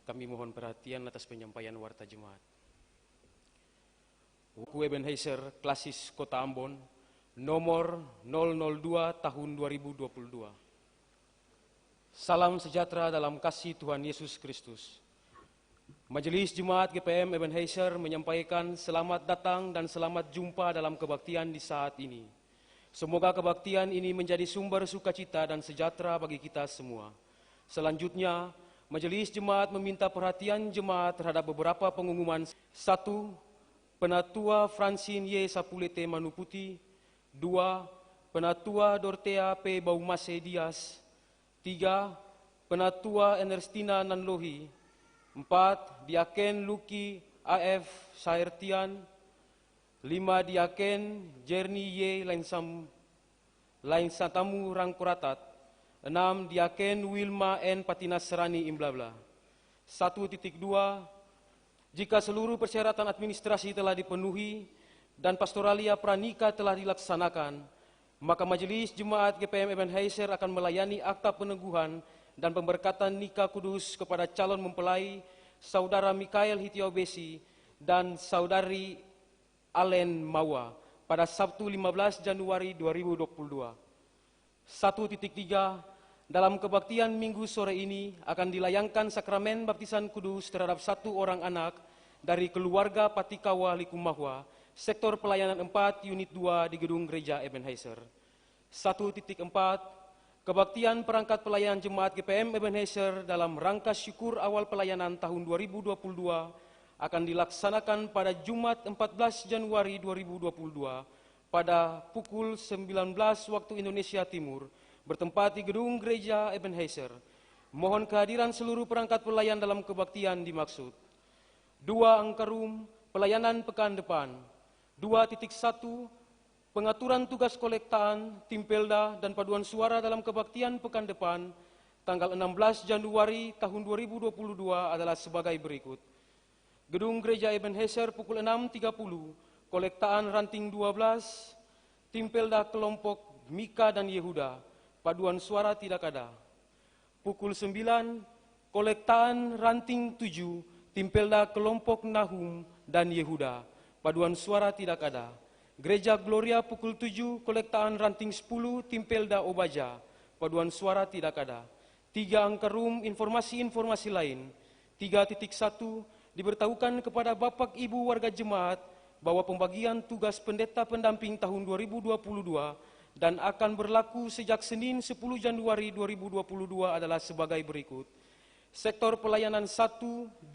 Kami mohon perhatian atas penyampaian warta jemaat. Buku Ebenezer Klasis Kota Ambon, nomor 002 tahun 2022. Salam sejahtera dalam kasih Tuhan Yesus Kristus. Majelis Jemaat GPM Ebenezer menyampaikan selamat datang dan selamat jumpa dalam kebaktian di saat ini. Semoga kebaktian ini menjadi sumber sukacita dan sejahtera bagi kita semua. Selanjutnya, Majelis Jemaat meminta perhatian jemaat terhadap beberapa pengumuman. 1. Penatua Francine Y. Sapulete Manuputi. 2. Penatua Dortea P. Baumase Dias. 3. Penatua Ernestina Nanlohi. 4. Diaken Luki A.F. Saertian. 5. Diaken Jerni Y. Lainsatamu Rangkuratat. 6. Diaken Wilma N. Patinas Serani Imblabla. 1.2. Jika seluruh persyaratan administrasi telah dipenuhi dan pastoralia pranika telah dilaksanakan, maka Majelis Jemaat GPM Ebenezer akan melayani akta peneguhan dan pemberkatan nikah kudus kepada calon mempelai Saudara Mikael Hitiobesi dan Saudari Allen Mawa pada Sabtu 15 Januari 2022. 1.3. Dalam kebaktian minggu sore ini akan dilayangkan sakramen baptisan kudus terhadap 1 orang anak dari keluarga Patikawa Likumahwa, sektor pelayanan 4, unit 2 di gedung gereja Ebenezer. 1.4. Kebaktian perangkat pelayanan jemaat GPM Ebenezer dalam rangka syukur awal pelayanan tahun 2022 akan dilaksanakan pada Jumat 14 Januari 2022 pada pukul 19 waktu Indonesia Timur, bertempat di gedung gereja Ebenezer. Mohon kehadiran seluruh perangkat pelayan dalam kebaktian dimaksud. 2. Angkarum, pelayanan pekan depan. 2.1. Pengaturan tugas kolektaan, timpelda, dan paduan suara dalam kebaktian pekan depan, tanggal 16 Januari tahun 2022 adalah sebagai berikut. Gedung gereja Ebenezer pukul 6.30, kolektaan ranting 12, timpelda kelompok Mika dan Yehuda, paduan suara tidak ada. Pukul 9, kolektaan ranting 7, timpelda kelompok Nahum dan Yehuda, paduan suara tidak ada. Gereja Gloria pukul 7, kolektaan ranting 10, timpelda Obaja, paduan suara tidak ada. 3. Angkarum, informasi-informasi lain. 3.1. Diberitahukan kepada Bapak Ibu warga jemaat bahwa pembagian tugas pendeta pendamping tahun 2022 dan akan berlaku sejak Senin 10 Januari 2022 adalah sebagai berikut. Sektor pelayanan 1, 2,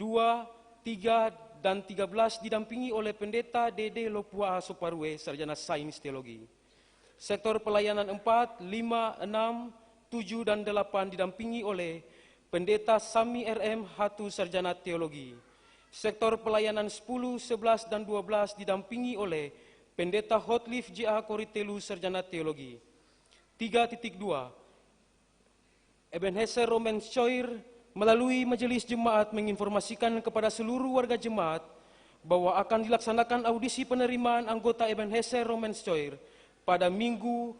3, dan 13 didampingi oleh Pendeta Dede Lopua Soparwe, Sarjana Sains Teologi. Sektor pelayanan 4, 5, 6, 7, dan 8 didampingi oleh Pendeta Sami RM Hatu, Sarjana Teologi. Sektor pelayanan 10, 11, dan 12 didampingi oleh Pendeta Hotlif J.A. Koritelu, Sarjana Teologi. 3.2. Ebenezer Romenschoir melalui Majelis Jemaat menginformasikan kepada seluruh warga jemaat bahwa akan dilaksanakan audisi penerimaan anggota Ebenezer Romenschoir pada Minggu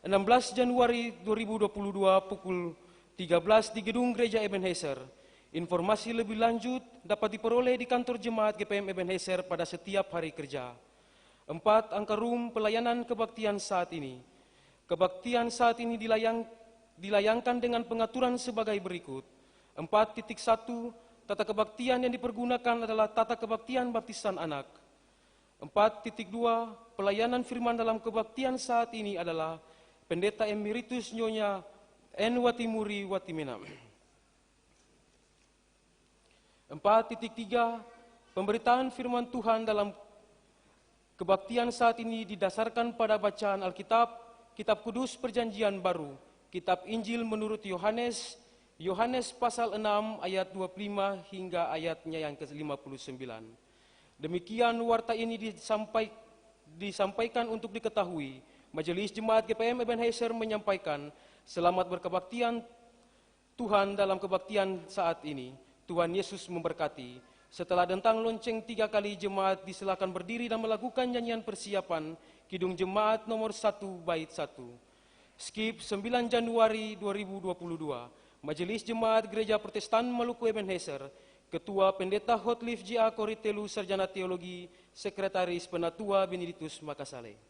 16 Januari 2022 pukul 13 di gedung gereja Ebenezer. Informasi lebih lanjut dapat diperoleh di kantor jemaat GPM Ebenezer pada setiap hari kerja. 4. Angkarum, pelayanan kebaktian saat ini. Kebaktian saat ini dilayangkan dengan pengaturan sebagai berikut. 4.1. Tata kebaktian yang dipergunakan adalah tata kebaktian baptisan anak. 4.2. Pelayanan firman dalam kebaktian saat ini adalah Pendeta Emeritus Nyonya N. Watimuri Watimena. 4.3. Pemberitaan firman Tuhan dalam kebaktian saat ini didasarkan pada bacaan Alkitab, Kitab Kudus Perjanjian Baru, Kitab Injil menurut Yohanes pasal 6 ayat 25 hingga ayatnya yang ke-59. Demikian warta ini disampaikan untuk diketahui. Majelis Jemaat GPM Ebenezer menyampaikan selamat berkebaktian Tuhan dalam kebaktian saat ini. Tuhan Yesus memberkati. Setelah dentang lonceng 3 kali, jemaat disilakan berdiri dan melakukan nyanyian persiapan Kidung Jemaat nomor 1 bait 1. Skip 9 Januari 2022. Majelis Jemaat Gereja Protestan Maluku Ebenezer, Ketua Pendeta Hotliff J.A. Koritelu, Sarjana Teologi, Sekretaris Penatua Benedictus Makassale.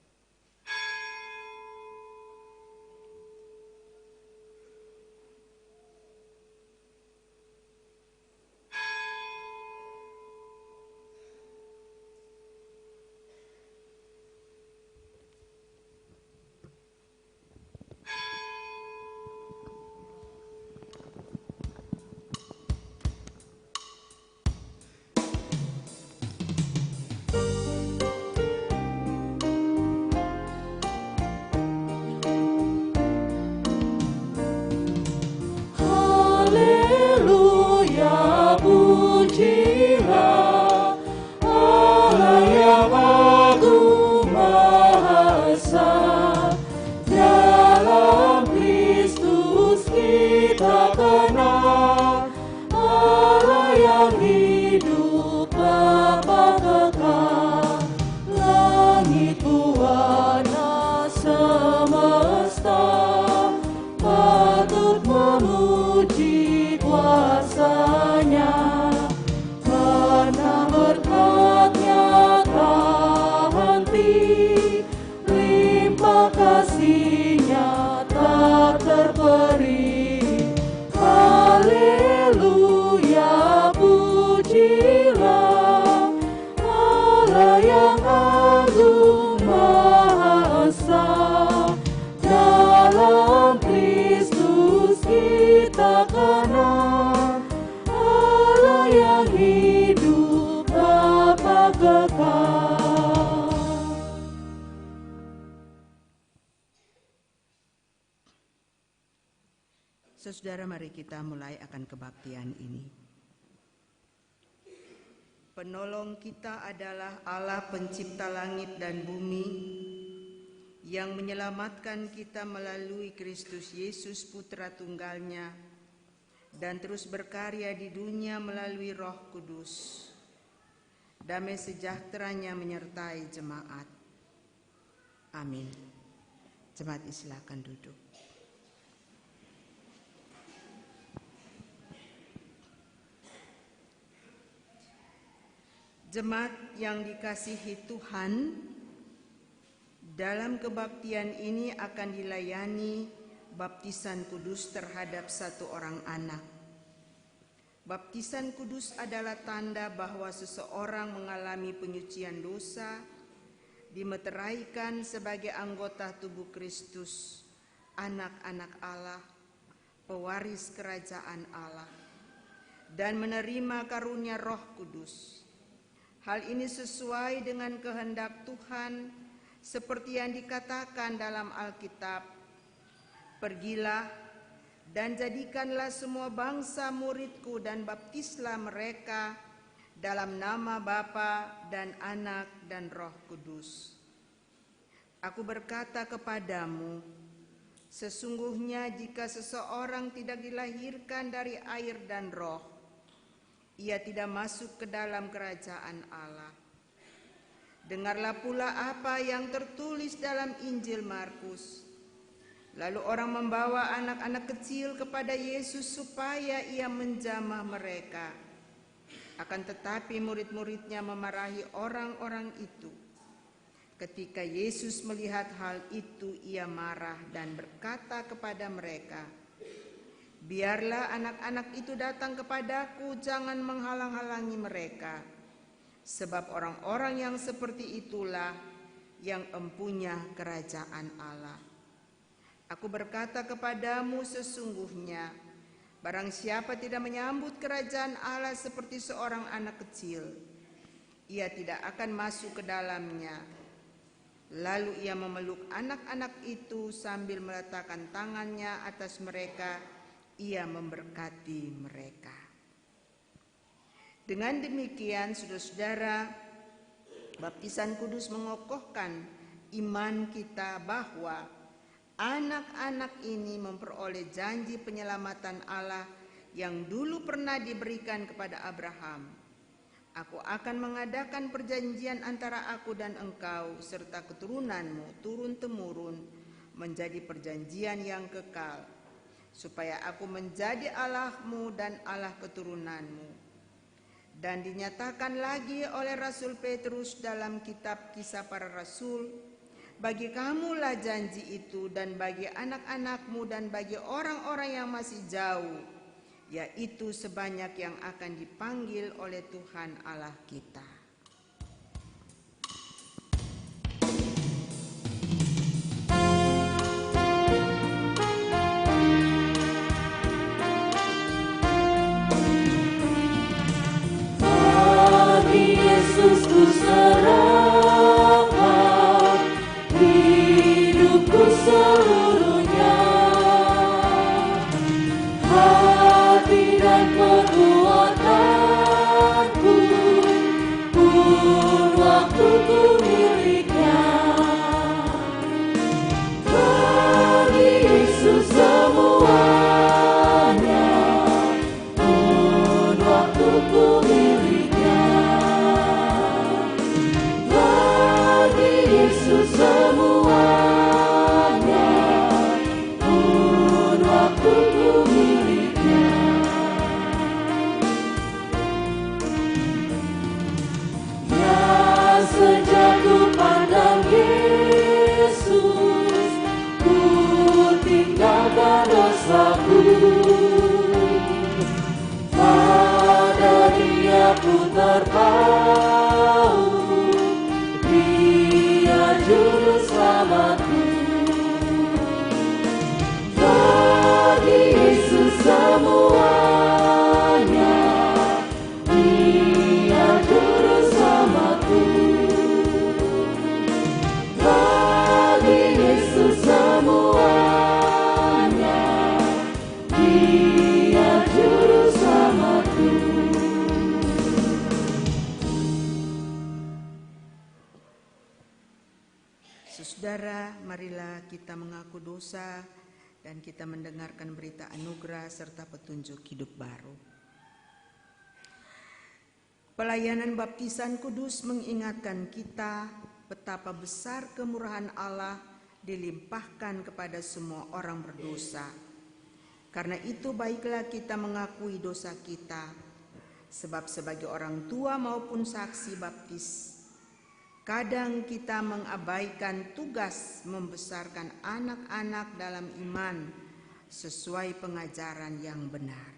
Saudara, mari kita mulai akan kebaktian ini. Penolong kita adalah Allah pencipta langit dan bumi, yang menyelamatkan kita melalui Kristus Yesus Putra Tunggalnya, dan terus berkarya di dunia melalui Roh Kudus. Damai sejahteranya menyertai jemaat. Amin. Jemaat, silakan duduk. Jemaat yang dikasihi Tuhan, dalam kebaktian ini akan dilayani baptisan kudus terhadap satu orang anak. Baptisan kudus adalah tanda bahwa seseorang mengalami penyucian dosa, dimeteraikan sebagai anggota tubuh Kristus, anak-anak Allah, pewaris kerajaan Allah, dan menerima karunia Roh Kudus. Hal ini sesuai dengan kehendak Tuhan, seperti yang dikatakan dalam Alkitab, "Pergilah dan jadikanlah semua bangsa muridku dan baptislah mereka dalam nama Bapa dan Anak dan Roh Kudus." Aku berkata kepadamu, sesungguhnya jika seseorang tidak dilahirkan dari air dan Roh, ia tidak masuk ke dalam kerajaan Allah. Dengarlah pula apa yang tertulis dalam Injil Markus. Lalu orang membawa anak-anak kecil kepada Yesus supaya ia menjamah mereka. Akan tetapi murid-muridnya memarahi orang-orang itu. Ketika Yesus melihat hal itu, ia marah dan berkata kepada mereka, "Biarlah anak-anak itu datang kepadaku, jangan menghalang-halangi mereka. Sebab orang-orang yang seperti itulah yang empunya kerajaan Allah. Aku berkata kepadamu, sesungguhnya barang siapa tidak menyambut kerajaan Allah seperti seorang anak kecil, ia tidak akan masuk ke dalamnya." Lalu ia memeluk anak-anak itu sambil meletakkan tangannya atas mereka, ia memberkati mereka. Dengan demikian, saudara-saudara, baptisan kudus mengokohkan iman kita bahwa anak-anak ini memperoleh janji penyelamatan Allah yang dulu pernah diberikan kepada Abraham. "Aku akan mengadakan perjanjian antara aku dan engkau serta keturunanmu turun-temurun menjadi perjanjian yang kekal, supaya aku menjadi Allahmu dan Allah keturunanmu. Dan dinyatakan lagi oleh Rasul Petrus dalam kitab Kisah Para Rasul, bagi kamulah janji itu dan bagi anak-anakmu dan bagi orang-orang yang masih jauh, yaitu sebanyak yang akan dipanggil oleh Tuhan Allah kita. Yesus ku serahkan hidupku seluruhnya, hati dan kekuatanku pun waktuku miliknya. Bagi Yesus semuanya pun waktuku miliknya. Yesus semuanya pun waktuku miliknya. Ya sejak ku pandang Yesus, ku tinggalkan dosaku. Pada Dia ku terpaut, Juru selamatku. Bagi Yesus semuanya, Dia Juru selamatku. Bagi Yesus semuanya, Dia Juru selamatku. Saudara, marilah kita mengaku dosa dan kita mendengarkan berita anugerah serta petunjuk hidup baru. Pelayanan baptisan kudus mengingatkan kita betapa besar kemurahan Allah dilimpahkan kepada semua orang berdosa. Karena itu baiklah kita mengakui dosa kita, sebab sebagai orang tua maupun saksi baptis, kadang kita mengabaikan tugas membesarkan anak-anak dalam iman sesuai pengajaran yang benar.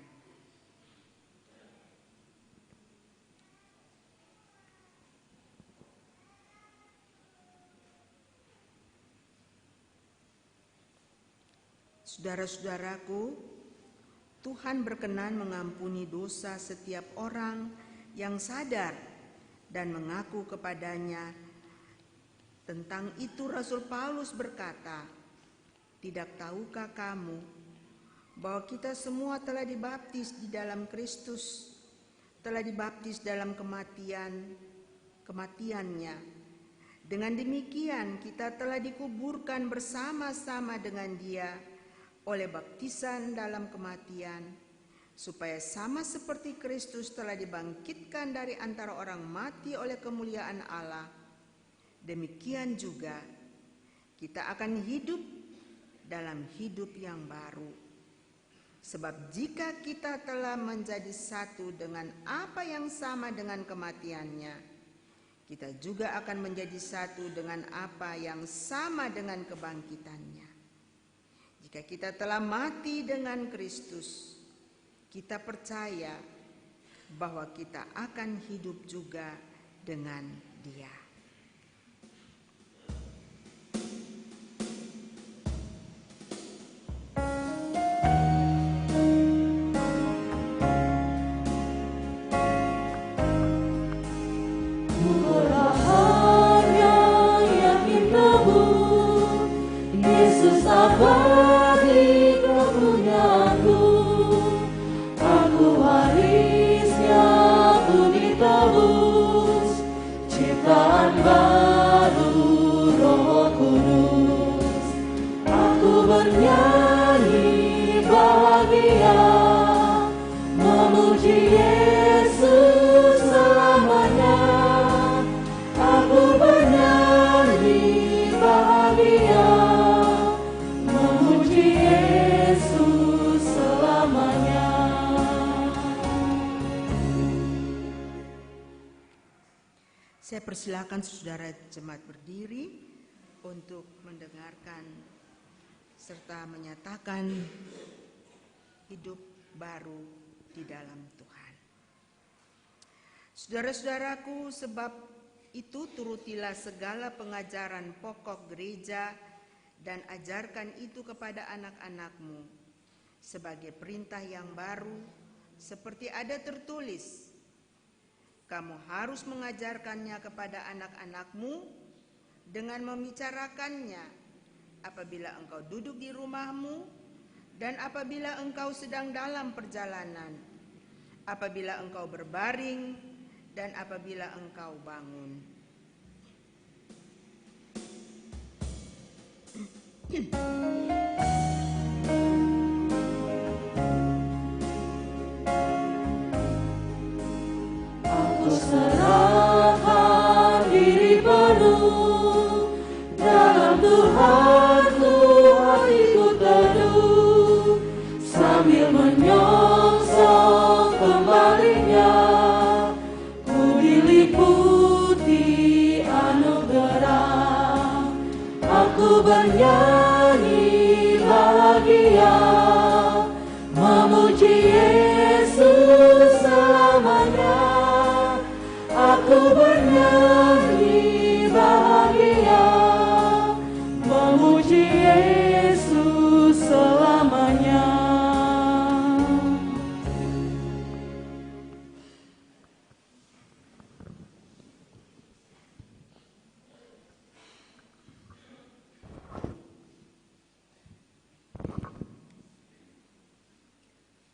Saudara-saudaraku, Tuhan berkenan mengampuni dosa setiap orang yang sadar dan mengaku kepadanya. Tentang itu Rasul Paulus berkata, "Tidak tahukah kamu bahwa kita semua telah dibaptis di dalam Kristus, telah dibaptis dalam kematiannya. Dengan demikian kita telah dikuburkan bersama-sama dengan Dia oleh baptisan dalam kematian, supaya sama seperti Kristus telah dibangkitkan dari antara orang mati oleh kemuliaan Allah, demikian juga kita akan hidup dalam hidup yang baru. Sebab jika kita telah menjadi satu dengan apa yang sama dengan kematiannya, kita juga akan menjadi satu dengan apa yang sama dengan kebangkitannya. Jika kita telah mati dengan Kristus, kita percaya bahwa kita akan hidup juga dengan Dia." Yesus abadi kepunyaanku, aku warisnya, aku ditebus, ciptaan baru Roh Kudus. Aku bernyanyi bahagia, memuji Yesus selamanya. Aku bernyanyi bahagia, memuji Saya persilakan saudara jemaat berdiri untuk mendengarkan serta menyatakan hidup baru di dalam Tuhan. Saudara-saudaraku, sebab itu turutilah segala pengajaran pokok gereja dan ajarkan itu kepada anak-anakmu sebagai perintah yang baru, seperti ada tertulis, kamu harus mengajarkannya kepada anak-anakmu dengan membicarakannya apabila engkau duduk di rumahmu dan apabila engkau sedang dalam perjalanan, apabila engkau berbaring dan apabila engkau bangun. Aku serahkan diri penuh dalam Tuhanku, hatiku teduh sambil menyongsong kembalinya. Ku diliputi anugerah, aku bernyanyi bahagia, memuji Yesus selamanya. Aku bernyanyi bahagia, memuji Yesus selamanya.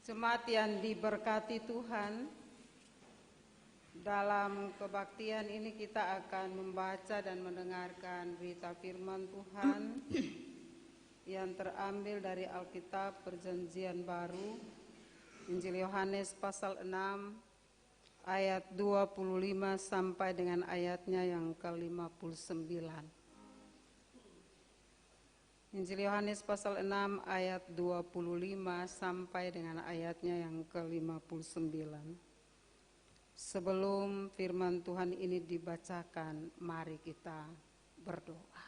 Jemaat yang diberkati Tuhan, dalam kebaktian ini kita akan membaca dan mendengarkan berita firman Tuhan yang terambil dari Alkitab Perjanjian Baru, Injil Yohanes pasal 6 ayat 25 sampai dengan ayatnya yang ke-59. Injil Yohanes pasal 6 ayat 25 sampai dengan ayatnya yang ke-59. Sebelum firman Tuhan ini dibacakan, mari kita berdoa.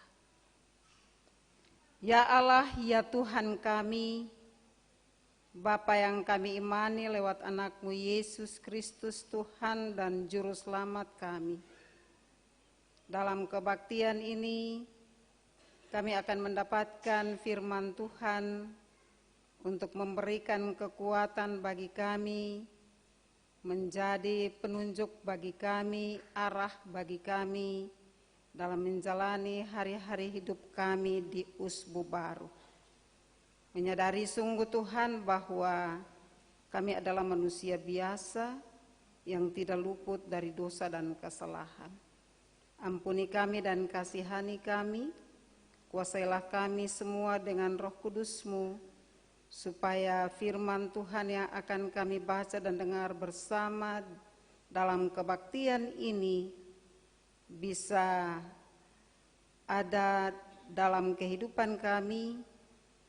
Ya Allah, ya Tuhan kami, Bapa yang kami imani lewat anak-Mu Yesus Kristus Tuhan dan Juru Selamat kami. Dalam kebaktian ini, kami akan mendapatkan firman Tuhan untuk memberikan kekuatan bagi kami, menjadi penunjuk bagi kami, arah bagi kami dalam menjalani hari-hari hidup kami di usbu baru. Menyadari sungguh Tuhan bahwa kami adalah manusia biasa yang tidak luput dari dosa dan kesalahan. Ampuni kami dan kasihani kami, kuasailah kami semua dengan Roh Kudus-Mu, supaya firman Tuhan yang akan kami baca dan dengar bersama dalam kebaktian ini bisa ada dalam kehidupan kami,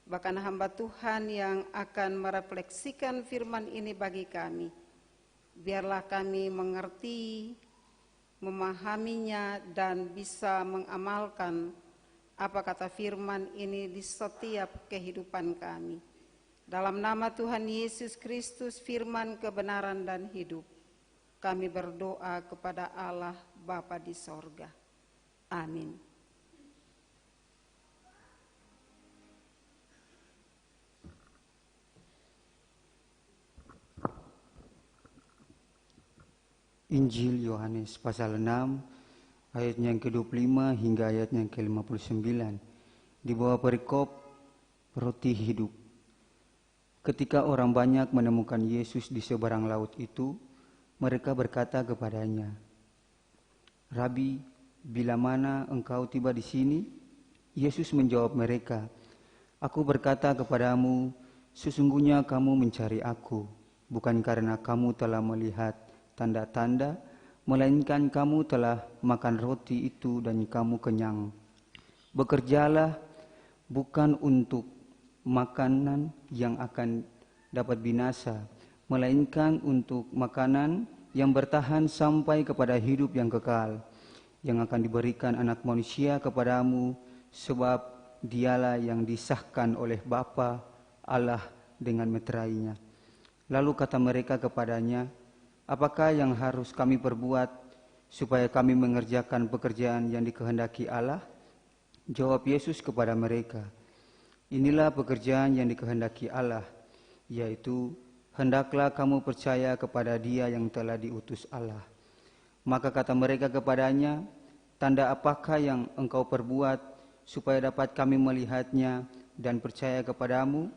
bahkan hamba Tuhan yang akan merefleksikan firman ini bagi kami. Biarlah kami mengerti, memahaminya, dan bisa mengamalkan apa kata firman ini di setiap kehidupan kami. Dalam nama Tuhan Yesus Kristus, firman kebenaran dan hidup, kami berdoa kepada Allah Bapa di sorga. Amin. Injil Yohanes pasal 6 ayatnya yang ke-25 hingga ayatnya yang ke-59 di bawah perikop roti hidup. Ketika orang banyak menemukan Yesus di seberang laut itu, mereka berkata kepadanya, "Rabi, bila mana engkau tiba di sini?" Yesus menjawab mereka, "Aku berkata kepadamu, sesungguhnya kamu mencari aku, bukan karena kamu telah melihat tanda-tanda, melainkan kamu telah makan roti itu dan kamu kenyang. Bekerjalah bukan untuk makanan yang akan dapat binasa, melainkan untuk makanan yang bertahan sampai kepada hidup yang kekal, yang akan diberikan anak manusia kepadamu, sebab dialah yang disahkan oleh Bapa Allah dengan meterainya. Lalu kata mereka kepadanya, apakah yang harus kami perbuat supaya kami mengerjakan pekerjaan yang dikehendaki Allah? Jawab Yesus kepada mereka, inilah pekerjaan yang dikehendaki Allah, yaitu hendaklah kamu percaya kepada Dia yang telah diutus Allah. Maka kata mereka kepadanya, tanda apakah yang engkau perbuat supaya dapat kami melihatnya dan percaya kepadamu?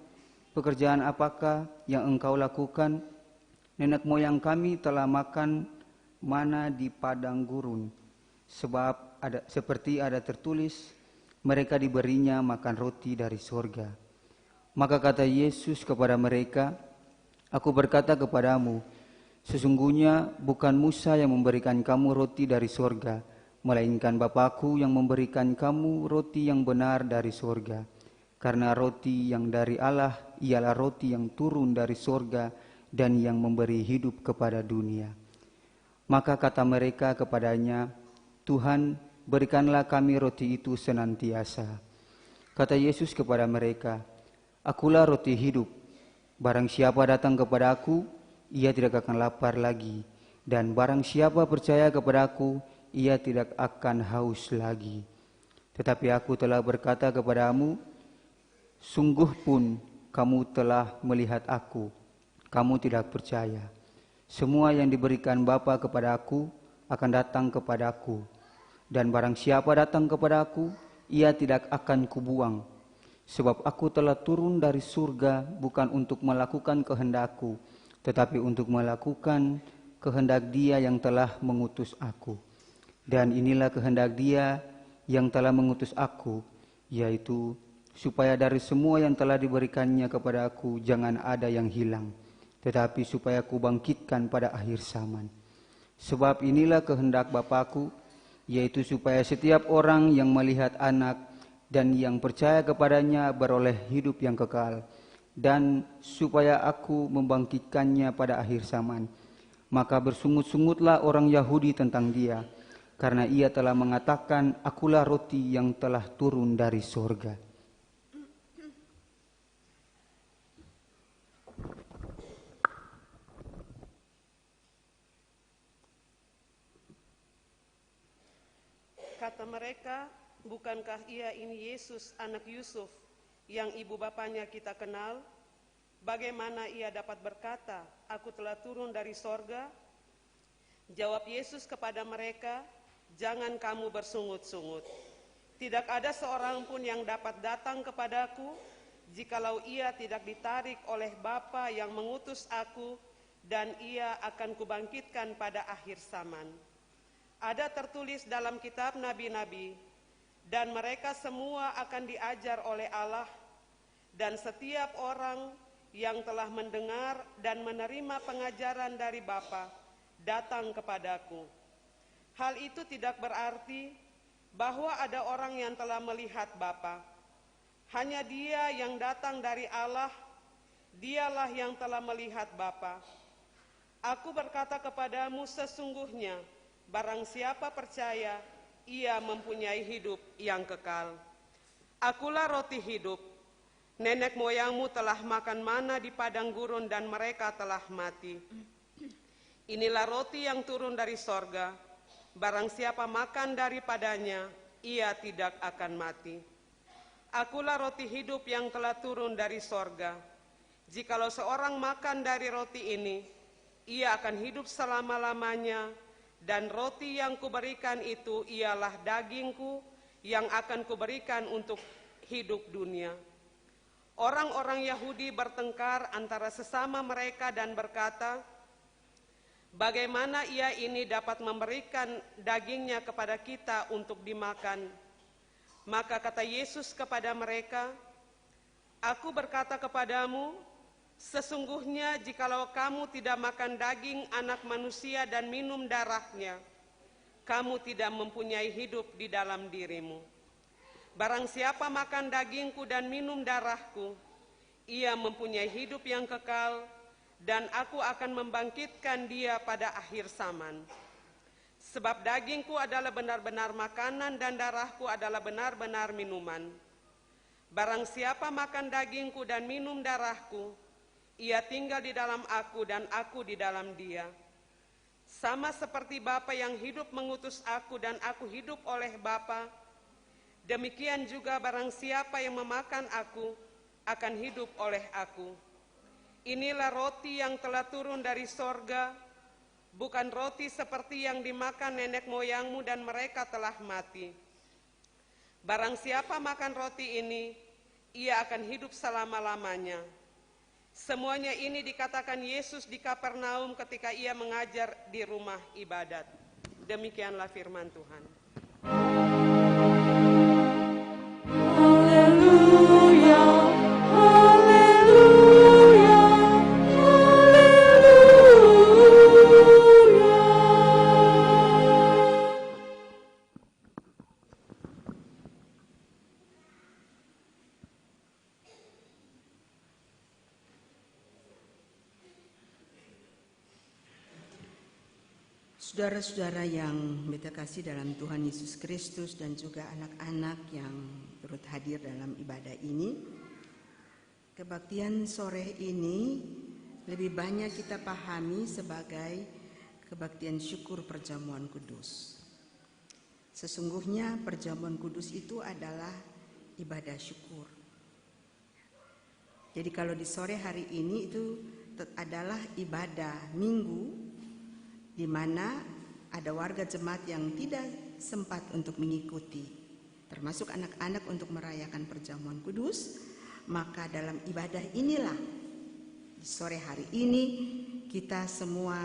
Pekerjaan apakah yang engkau lakukan? Nenek moyang kami telah makan mana di padang gurun, sebab seperti ada tertulis, mereka diberinya makan roti dari sorga. Maka kata Yesus kepada mereka, aku berkata kepadamu, sesungguhnya bukan Musa yang memberikan kamu roti dari sorga, melainkan Bapa-Ku yang memberikan kamu roti yang benar dari sorga. Karena roti yang dari Allah ialah roti yang turun dari sorga dan yang memberi hidup kepada dunia. Maka kata mereka kepadanya, Tuhan, berikanlah kami roti itu senantiasa. Kata Yesus kepada mereka, akulah roti hidup. Barang siapa datang kepada aku, ia tidak akan lapar lagi. Dan barang siapa percaya kepada aku, ia tidak akan haus lagi. Tetapi aku telah berkata kepadamu, sungguh pun kamu telah melihat aku, kamu tidak percaya. Semua yang diberikan Bapa kepada aku akan datang kepada aku. Dan barang siapa datang kepada aku, ia tidak akan kubuang. Sebab aku telah turun dari surga bukan untuk melakukan kehendakku, tetapi untuk melakukan kehendak Dia yang telah mengutus aku. Dan inilah kehendak Dia yang telah mengutus aku, yaitu supaya dari semua yang telah diberikannya kepada aku jangan ada yang hilang, tetapi supaya aku bangkitkan pada akhir zaman. Sebab inilah kehendak Bapa-Ku, yaitu supaya setiap orang yang melihat Anak dan yang percaya kepadanya beroleh hidup yang kekal, dan supaya aku membangkitkannya pada akhir zaman. Maka bersungut-sungutlah orang Yahudi tentang Dia, karena Ia telah mengatakan, akulah roti yang telah turun dari sorga. Kata mereka, bukankah Ia ini Yesus anak Yusuf yang ibu bapanya kita kenal? Bagaimana Ia dapat berkata, aku telah turun dari sorga? Jawab Yesus kepada mereka, jangan kamu bersungut-sungut. Tidak ada seorang pun yang dapat datang kepadaku, jikalau ia tidak ditarik oleh Bapa yang mengutus aku, dan Ia akan kubangkitkan pada akhir zaman. Ada tertulis dalam kitab nabi-nabi, dan mereka semua akan diajar oleh Allah, dan setiap orang yang telah mendengar dan menerima pengajaran dari Bapa datang kepadaku. Hal itu tidak berarti bahwa ada orang yang telah melihat Bapa. Hanya Dia yang datang dari Allah, Dialah yang telah melihat Bapa. Aku berkata kepadamu, sesungguhnya barang siapa percaya, ia mempunyai hidup yang kekal. Akulah roti hidup. Nenek moyangmu telah makan mana di padang gurun dan mereka telah mati. Inilah roti yang turun dari sorga. Barang siapa makan daripadanya, ia tidak akan mati. Akulah roti hidup yang telah turun dari sorga. Jikalau seorang makan dari roti ini, ia akan hidup selama-lamanya. Dan roti yang kuberikan itu ialah dagingku yang akan kuberikan untuk hidup dunia. Orang-orang Yahudi bertengkar antara sesama mereka dan berkata, bagaimana Ia ini dapat memberikan dagingnya kepada kita untuk dimakan? Maka kata Yesus kepada mereka, aku berkata kepadamu, sesungguhnya jikalau kamu tidak makan daging anak manusia dan minum darahnya, kamu tidak mempunyai hidup di dalam dirimu. Barang siapa makan dagingku dan minum darahku, ia mempunyai hidup yang kekal, dan aku akan membangkitkan dia pada akhir zaman. Sebab dagingku adalah benar-benar makanan dan darahku adalah benar-benar minuman. Barang siapa makan dagingku dan minum darahku, ia tinggal di dalam aku dan aku di dalam dia. Sama seperti Bapa yang hidup mengutus aku dan aku hidup oleh Bapa, demikian juga barang siapa yang memakan aku akan hidup oleh aku. Inilah roti yang telah turun dari sorga, bukan roti seperti yang dimakan nenek moyangmu dan mereka telah mati. Barang siapa makan roti ini, ia akan hidup selama-lamanya. Semuanya ini dikatakan Yesus di Kapernaum ketika ia mengajar di rumah ibadat. Demikianlah firman Tuhan. Haleluya, haleluya, haleluya. Saudara-saudara yang beta kasih dalam Tuhan Yesus Kristus dan juga anak-anak yang turut hadir dalam ibadah ini, kebaktian sore ini lebih banyak kita pahami sebagai kebaktian syukur perjamuan kudus. Sesungguhnya perjamuan kudus itu adalah ibadah syukur. Jadi kalau di sore hari ini itu adalah ibadah minggu, di mana ada warga jemaat yang tidak sempat untuk mengikuti, termasuk anak-anak untuk merayakan perjamuan kudus. Maka dalam ibadah inilah di sore hari ini kita semua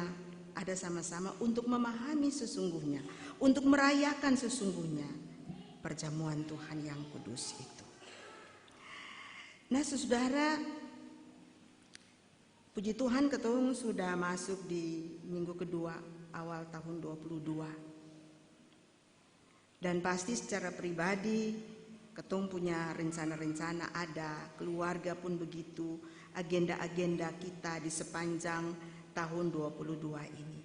ada sama-sama untuk memahami sesungguhnya, untuk merayakan sesungguhnya perjamuan Tuhan yang kudus itu. Nah, saudara, puji Tuhan ketemu sudah masuk di minggu kedua awal tahun 22. Dan pasti secara pribadi ketemu punya rencana-rencana ada, keluarga pun begitu, agenda-agenda kita di sepanjang tahun 22 ini.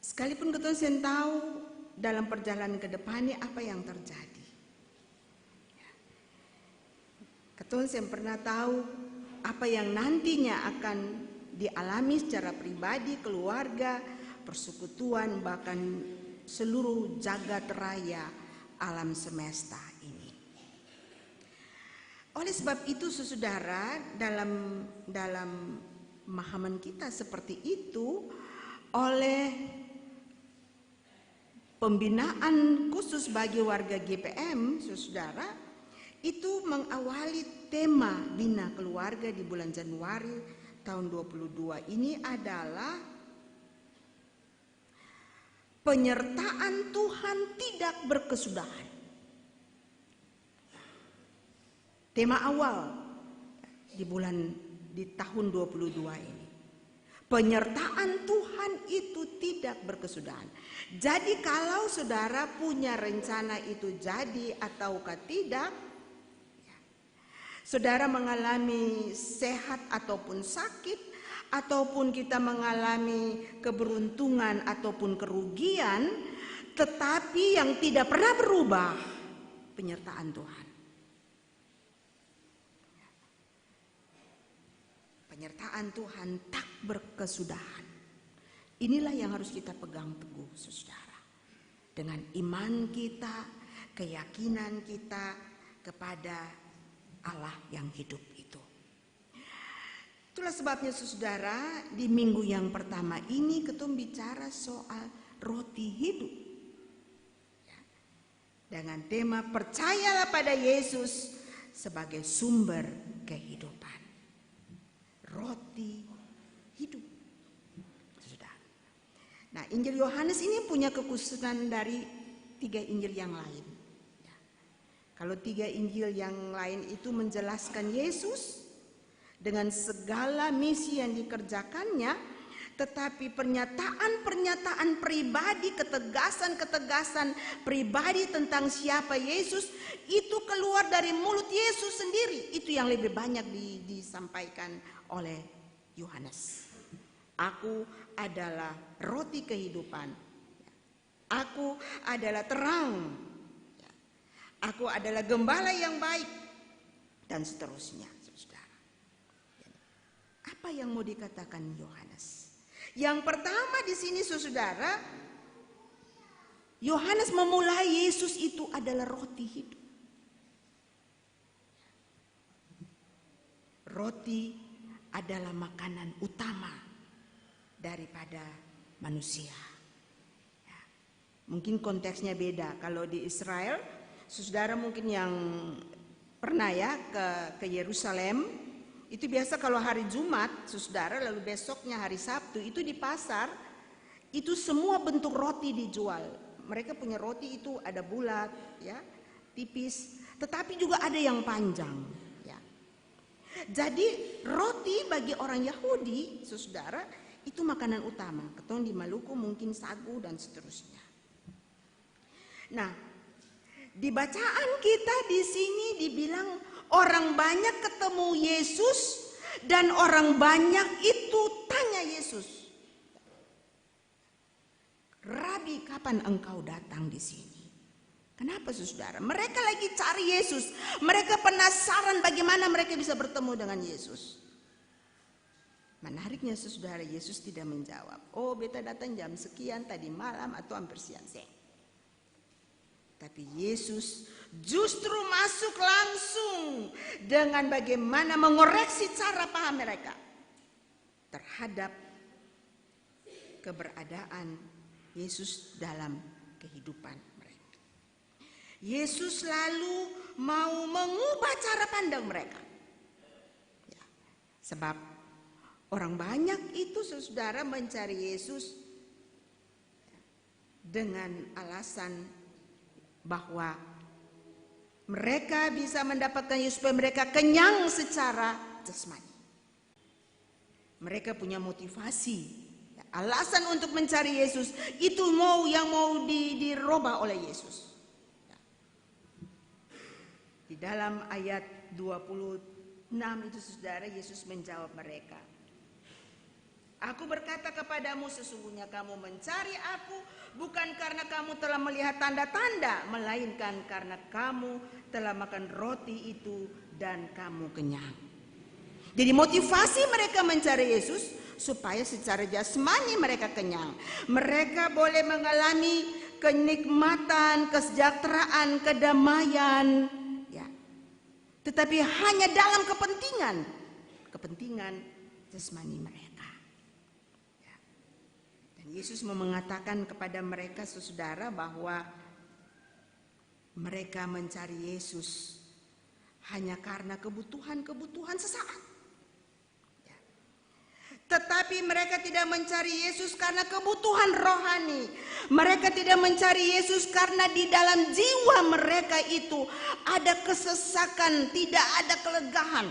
Sekalipun ketemu saya tahu dalam perjalanan ke depannya apa yang terjadi. Ketemu saya pernah tahu apa yang nantinya akan dialami secara pribadi, keluarga, persekutuan, bahkan seluruh jagat raya alam semesta ini. Oleh sebab itu, saudara, dalam pemahaman kita seperti itu, oleh pembinaan khusus bagi warga GPM, saudara, itu mengawali tema Bina Keluarga di bulan Januari tahun 22 ini adalah penyertaan Tuhan tidak berkesudahan. Tema awal di tahun 22 ini. Penyertaan Tuhan itu tidak berkesudahan. Jadi kalau saudara punya rencana itu jadi ataukah tidak, saudara mengalami sehat ataupun sakit, ataupun kita mengalami keberuntungan ataupun kerugian, tetapi yang tidak pernah berubah, penyertaan Tuhan. Penyertaan Tuhan tak berkesudahan. Inilah yang harus kita pegang teguh, saudara. Dengan iman kita, keyakinan kita kepada Allah yang hidup itu. Itulah sebabnya, saudara, di minggu yang pertama ini kita bicara soal roti hidup. Dengan tema percayalah pada Yesus sebagai sumber kehidupan. Roti hidup. Saudara. Nah, Injil Yohanes ini punya kekhususan dari 3 Injil yang lain. Kalau 3 Injil yang lain itu menjelaskan Yesus dengan segala misi yang dikerjakannya, tetapi pernyataan-pernyataan pribadi, ketegasan-ketegasan pribadi tentang siapa Yesus itu keluar dari mulut Yesus sendiri. Itu yang lebih banyak disampaikan oleh Yohanes. Aku adalah roti kehidupan. Aku adalah terang. Aku adalah gembala yang baik. Dan seterusnya, saudara. Apa yang mau dikatakan Yohanes? Yang pertama di sini, saudara, Yohanes memulai Yesus itu adalah roti hidup. Roti adalah makanan utama daripada manusia. Ya. Mungkin konteksnya beda. Kalau di Israel, saudara mungkin yang pernah ya ke Yerusalem, itu biasa kalau hari Jumat, saudara, lalu besoknya hari Sabtu, itu di pasar, itu semua bentuk roti dijual. Mereka punya roti itu ada bulat, ya, tipis, tetapi juga ada yang panjang. Ya. Jadi roti bagi orang Yahudi, saudara, itu makanan utama. Ketong di Maluku mungkin sagu dan seterusnya. Nah, di bacaan kita di sini dibilang orang banyak ketemu Yesus dan orang banyak itu tanya Yesus, "Rabi, kapan engkau datang di sini?" Kenapa, saudara? Mereka lagi cari Yesus. Mereka penasaran bagaimana mereka bisa bertemu dengan Yesus. Menariknya, saudara, Yesus tidak menjawab, "Oh, beta datang jam sekian tadi malam atau hampir siang." Tapi Yesus justru masuk langsung dengan bagaimana mengoreksi cara paham mereka terhadap keberadaan Yesus dalam kehidupan mereka. Yesus lalu mau mengubah cara pandang mereka. Ya, sebab orang banyak itu, saudara, mencari Yesus dengan alasan bahwa mereka bisa mendapatkan Yesus supaya mereka kenyang secara jasmani. Mereka punya motivasi, alasan untuk mencari Yesus itu mau dirubah oleh Yesus. Di dalam ayat 26 itu, saudara, Yesus menjawab mereka, "Aku berkata kepadamu, sesungguhnya kamu mencari aku bukan karena kamu telah melihat tanda-tanda, melainkan karena kamu telah makan roti itu dan kamu kenyang." Jadi motivasi mereka mencari Yesus supaya secara jasmani mereka kenyang. Mereka boleh mengalami kenikmatan, kesejahteraan, kedamaian, ya. Tetapi hanya dalam kepentingan jasmani mereka. Yesus mau mengatakan kepada mereka, saudara, bahwa mereka mencari Yesus hanya karena kebutuhan sesaat. Ya. Tetapi mereka tidak mencari Yesus karena kebutuhan rohani. Mereka tidak mencari Yesus karena di dalam jiwa mereka itu ada kesesakan, tidak ada kelegaan.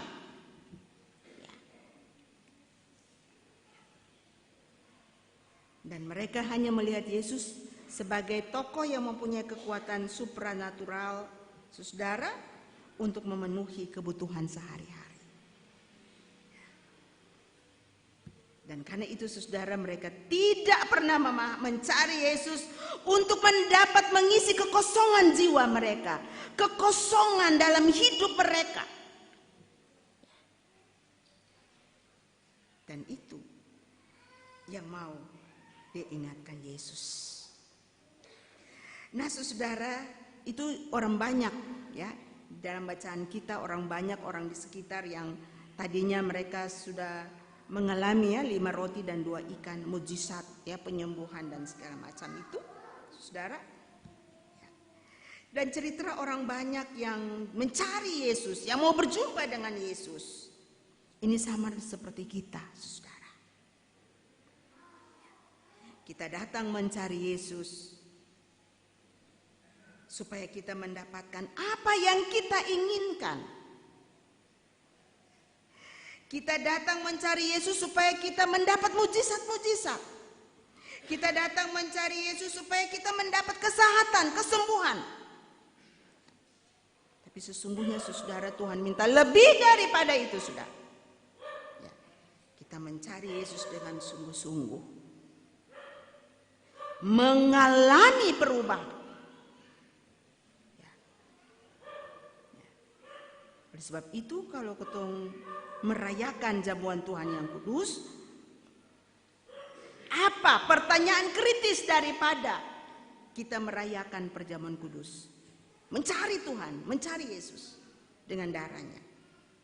Dan mereka hanya melihat Yesus sebagai tokoh yang mempunyai kekuatan supranatural, saudara, untuk memenuhi kebutuhan sehari-hari. Dan karena itu, saudara, mereka tidak pernah mencari Yesus untuk mendapat mengisi kekosongan jiwa mereka, kekosongan dalam hidup mereka. Dan itu yang mau diingatkan Yesus. Nah, saudara, itu orang banyak, ya, dalam bacaan kita orang banyak, orang di sekitar yang tadinya mereka sudah mengalami, ya, 5 roti dan 2 ikan, mujizat, ya, penyembuhan dan segala macam itu, saudara. Ya. Dan cerita orang banyak yang mencari Yesus, yang mau berjumpa dengan Yesus. Ini sama seperti kita, saudara. Kita datang mencari Yesus supaya kita mendapatkan apa yang kita inginkan. Kita datang mencari Yesus supaya kita mendapat mujizat-mujizat. Kita datang mencari Yesus supaya kita mendapat kesehatan, kesembuhan. Tapi sesungguhnya, saudara, Tuhan minta lebih daripada itu, saudara. Ya, kita mencari Yesus dengan sungguh-sungguh. mengalami perubahan. Ya. Oleh sebab itu kalau ketong merayakan jamuan Tuhan yang kudus, apa pertanyaan kritis daripada kita merayakan perjamuan kudus? Mencari Tuhan, mencari Yesus dengan darahnya,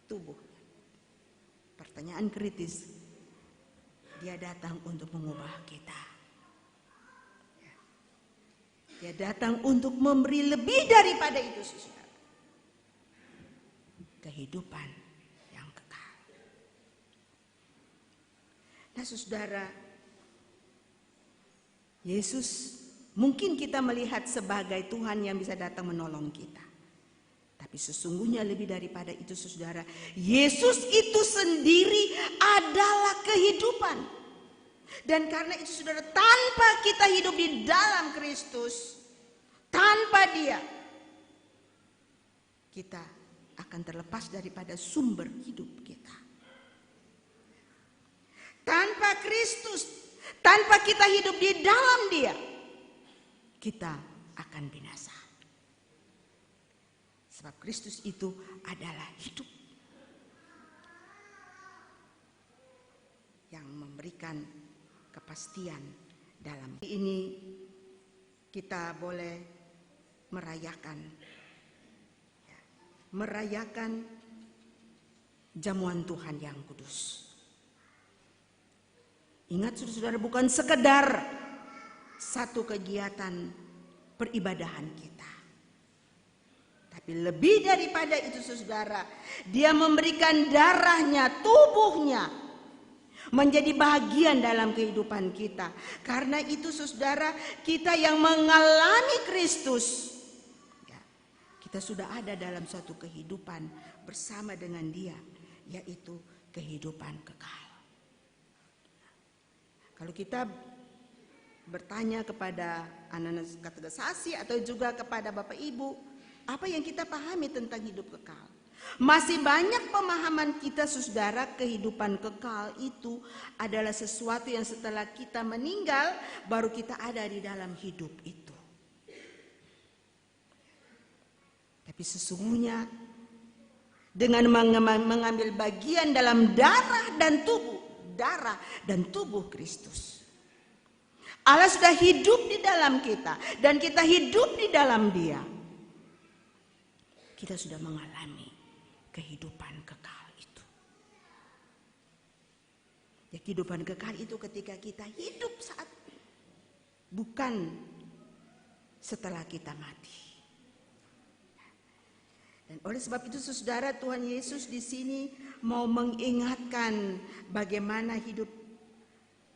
tubuhnya. Pertanyaan kritis, dia datang untuk mengubah kita. Dia datang untuk memberi lebih daripada itu, saudara. Kehidupan yang kekal. Nah, saudara, Yesus mungkin kita melihat sebagai Tuhan yang bisa datang menolong kita. Tapi sesungguhnya lebih daripada itu, saudara, Yesus itu sendiri adalah kehidupan. Dan karena itu, saudara, tanpa kita hidup di dalam Kristus, tanpa Dia, kita akan terlepas daripada sumber hidup kita. Tanpa Kristus, tanpa kita hidup di dalam Dia, kita akan binasa. Sebab Kristus itu adalah hidup yang memberikan kepastian dalam ini. Kita boleh merayakan jamuan Tuhan yang kudus. Ingat, saudara, bukan sekedar satu kegiatan peribadahan kita, tapi lebih daripada itu, saudara, Dia memberikan darahnya, tubuhnya, menjadi bagian dalam kehidupan kita. Karena itu, saudara, kita yang mengalami Kristus, ya, kita sudah ada dalam suatu kehidupan bersama dengan Dia, yaitu kehidupan kekal. Kalau kita bertanya kepada anak-anak katekisasi atau juga kepada Bapak Ibu, apa yang kita pahami tentang hidup kekal? Masih banyak pemahaman kita, saudara, kehidupan kekal itu adalah sesuatu yang setelah kita meninggal baru kita ada di dalam hidup itu. Tapi sesungguhnya dengan mengambil bagian dalam darah dan tubuh Kristus, Allah sudah hidup di dalam kita dan kita hidup di dalam Dia. Kita sudah mengalami kehidupan kekal itu. Ya, kehidupan kekal itu ketika kita hidup saat, bukan setelah kita mati. Dan oleh sebab itu, saudara, Tuhan Yesus di sini mau mengingatkan bagaimana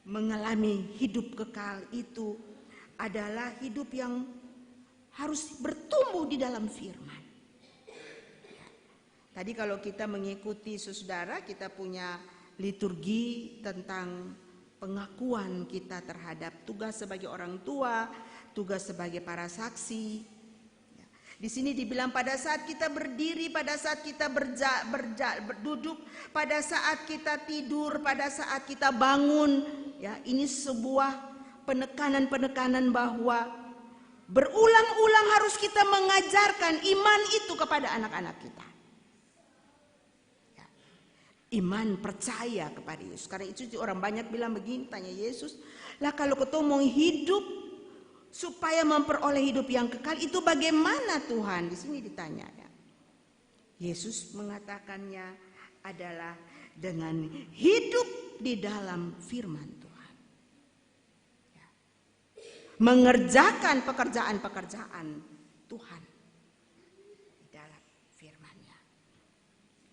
mengalami hidup kekal itu adalah hidup yang harus bertumbuh di dalam firman. Tadi kalau kita mengikuti, saudara, kita punya liturgi tentang pengakuan kita terhadap tugas sebagai orang tua, tugas sebagai para saksi. Di sini dibilang pada saat kita berdiri, pada saat kita berduduk, pada saat kita tidur, pada saat kita bangun. Ya, ini sebuah penekanan bahwa berulang-ulang harus kita mengajarkan iman itu kepada anak-anak kita. Ya, iman percaya kepada Yesus. Karena itu orang banyak bilang begini, tanya Yesus, lah kalau ketemu hidup supaya memperoleh hidup yang kekal itu bagaimana, Tuhan? Di sini ditanya, ya. Yesus mengatakannya adalah dengan hidup di dalam firman Tuhan, ya. Mengerjakan pekerjaan-pekerjaan Tuhan di dalam firman-Nya.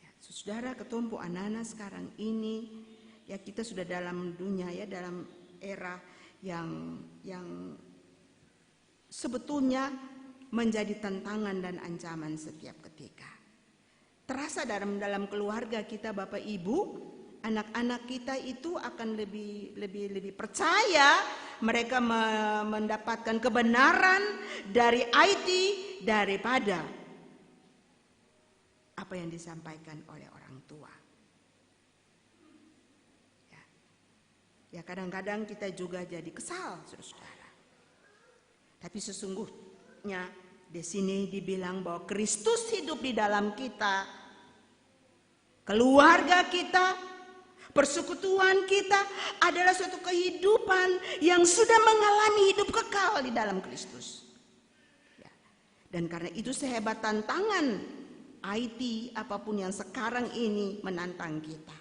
Ya, saudara, ketumpu anak-anak sekarang ini, ya, kita sudah dalam dunia, ya, dalam era yang sebetulnya menjadi tantangan dan ancaman setiap ketika. Terasa dalam keluarga kita, Bapak Ibu, anak-anak kita itu akan lebih percaya, mereka mendapatkan kebenaran dari IT daripada apa yang disampaikan oleh orang tua. Ya, kadang-kadang kita juga jadi kesal, saudara. Tapi sesungguhnya di sini dibilang bahwa Kristus hidup di dalam kita, keluarga kita, persekutuan kita adalah suatu kehidupan yang sudah mengalami hidup kekal di dalam Kristus. Ya. Dan karena itu sehebat tantangan IT apapun yang sekarang ini menantang kita,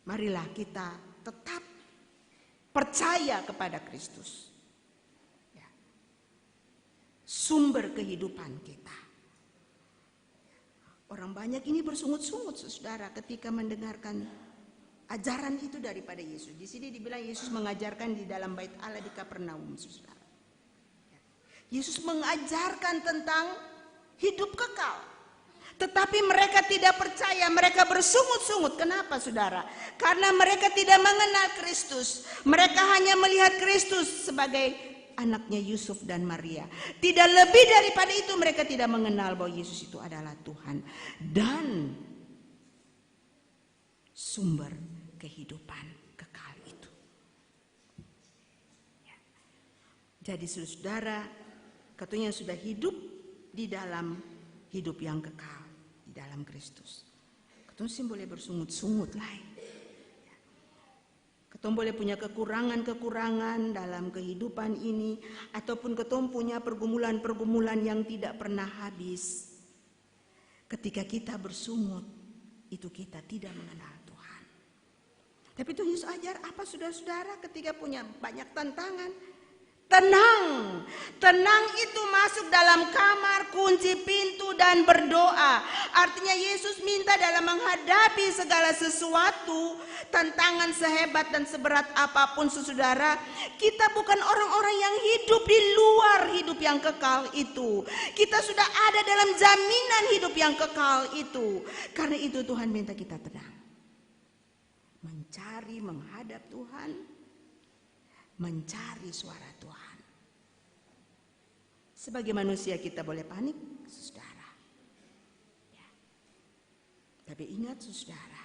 marilah kita tetap percaya kepada Kristus, ya, sumber kehidupan kita. Orang banyak ini bersungut-sungut, saudara, ketika mendengarkan ajaran itu daripada Yesus. Di sini dibilang Yesus mengajarkan di dalam bait Allah di Kapernaum, saudara. Yesus mengajarkan tentang hidup kekal. Tetapi mereka tidak percaya, mereka bersungut-sungut. Kenapa, saudara? Karena mereka tidak mengenal Kristus. Mereka hanya melihat Kristus sebagai anaknya Yusuf dan Maria. Tidak lebih daripada itu, mereka tidak mengenal bahwa Yesus itu adalah Tuhan dan sumber kehidupan kekal itu. Jadi saudara, katanya sudah hidup di dalam hidup yang kekal di dalam Kristus. Katanya sih boleh bersungut-sungut lah. Ketom boleh punya kekurangan-kekurangan dalam kehidupan ini, ataupun ketom punya pergumulan-pergumulan yang tidak pernah habis. Ketika kita bersungut, itu kita tidak mengenal Tuhan. Tapi Tuhan Yesus ajar apa, saudara-saudara, ketika punya banyak tantangan? Tenang, tenang itu masuk dalam kamar, kunci pintu dan berdoa. Artinya Yesus minta dalam menghadapi segala sesuatu, tantangan sehebat dan seberat apapun, saudara, kita bukan orang-orang yang hidup di luar hidup yang kekal itu. Kita sudah ada dalam jaminan hidup yang kekal itu. Karena itu Tuhan minta kita tenang, mencari, menghadap Tuhan, mencari suara Tuhan. Sebagai manusia kita boleh panik, saudara. Ya. Tapi ingat, saudara,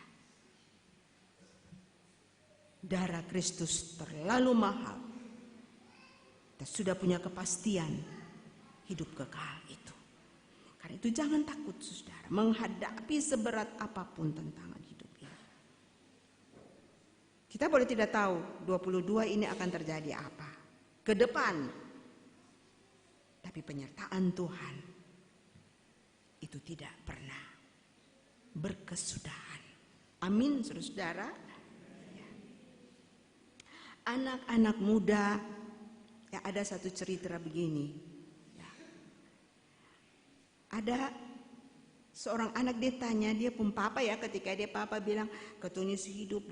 darah Kristus terlalu mahal. Kita sudah punya kepastian hidup kekal itu. Karena itu jangan takut, saudara, menghadapi seberat apapun tantangan hidup ini. Kita boleh tidak tahu 22 ini akan terjadi apa ke depan. Tapi penyertaan Tuhan itu tidak pernah berkesudahan. Amin, saudara. Ya. Anak-anak muda, ya, ada satu cerita begini. Ya. Ada seorang anak, dia tanya, dia pun papa ya, ketika dia papa bilang, katanya hidup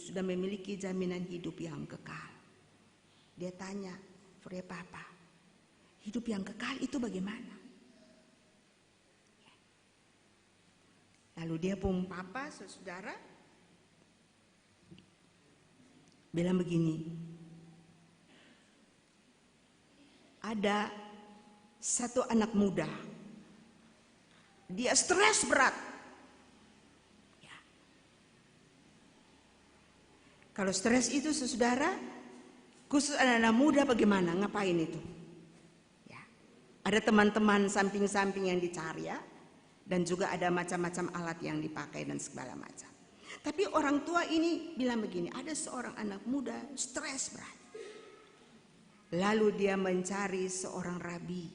sudah memiliki jaminan hidup yang kekal. Dia tanya, "Fure papa, hidup yang kekal itu bagaimana?" Lalu dia pun papa, saudara, bilang begini, ada satu anak muda, dia stres berat. Ya. Kalau stres itu, saudara, khusus anak-anak muda bagaimana? Ngapain itu? Ya. Ada teman-teman samping-samping yang dicari, ya, dan juga ada macam-macam alat yang dipakai dan segala macam. Tapi orang tua ini bilang begini, ada seorang anak muda stres berat. Lalu dia mencari seorang rabi,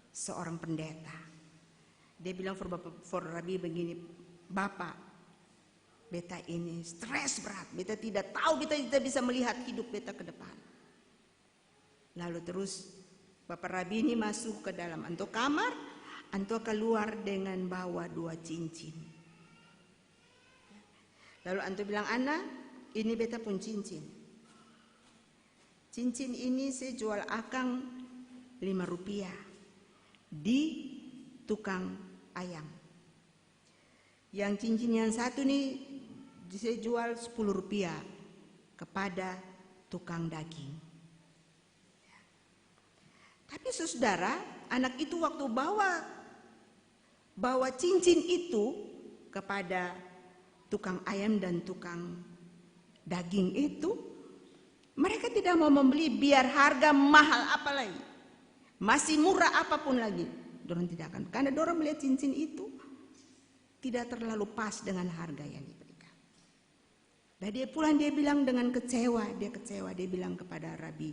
seorang pendeta. Dia bilang for rabi begini, "Bapak, beta ini stres berat, beta tidak tahu beta tidak bisa melihat hidup beta ke depan." Lalu terus Bapak rabi ini masuk ke dalam anto kamar, anto keluar dengan bawa 2 cincin. Lalu anto bilang, "Ana, ini beta pun cincin. Cincin ini saya jual akang 5 rupiah di tukang ayam. Yang cincin yang satu nih saya jual 10 rupiah kepada tukang daging." Tapi saudara, anak itu waktu bawa cincin itu kepada tukang ayam dan tukang daging itu, Mereka tidak mau membeli biar harga mahal apa lagi, masih murah apapun lagi, dorang tidak akan, karena dorang melihat cincin itu tidak terlalu pas dengan harga yang diberikan. Dan dia pulang, dia bilang dengan kecewa, dia bilang kepada Rabi,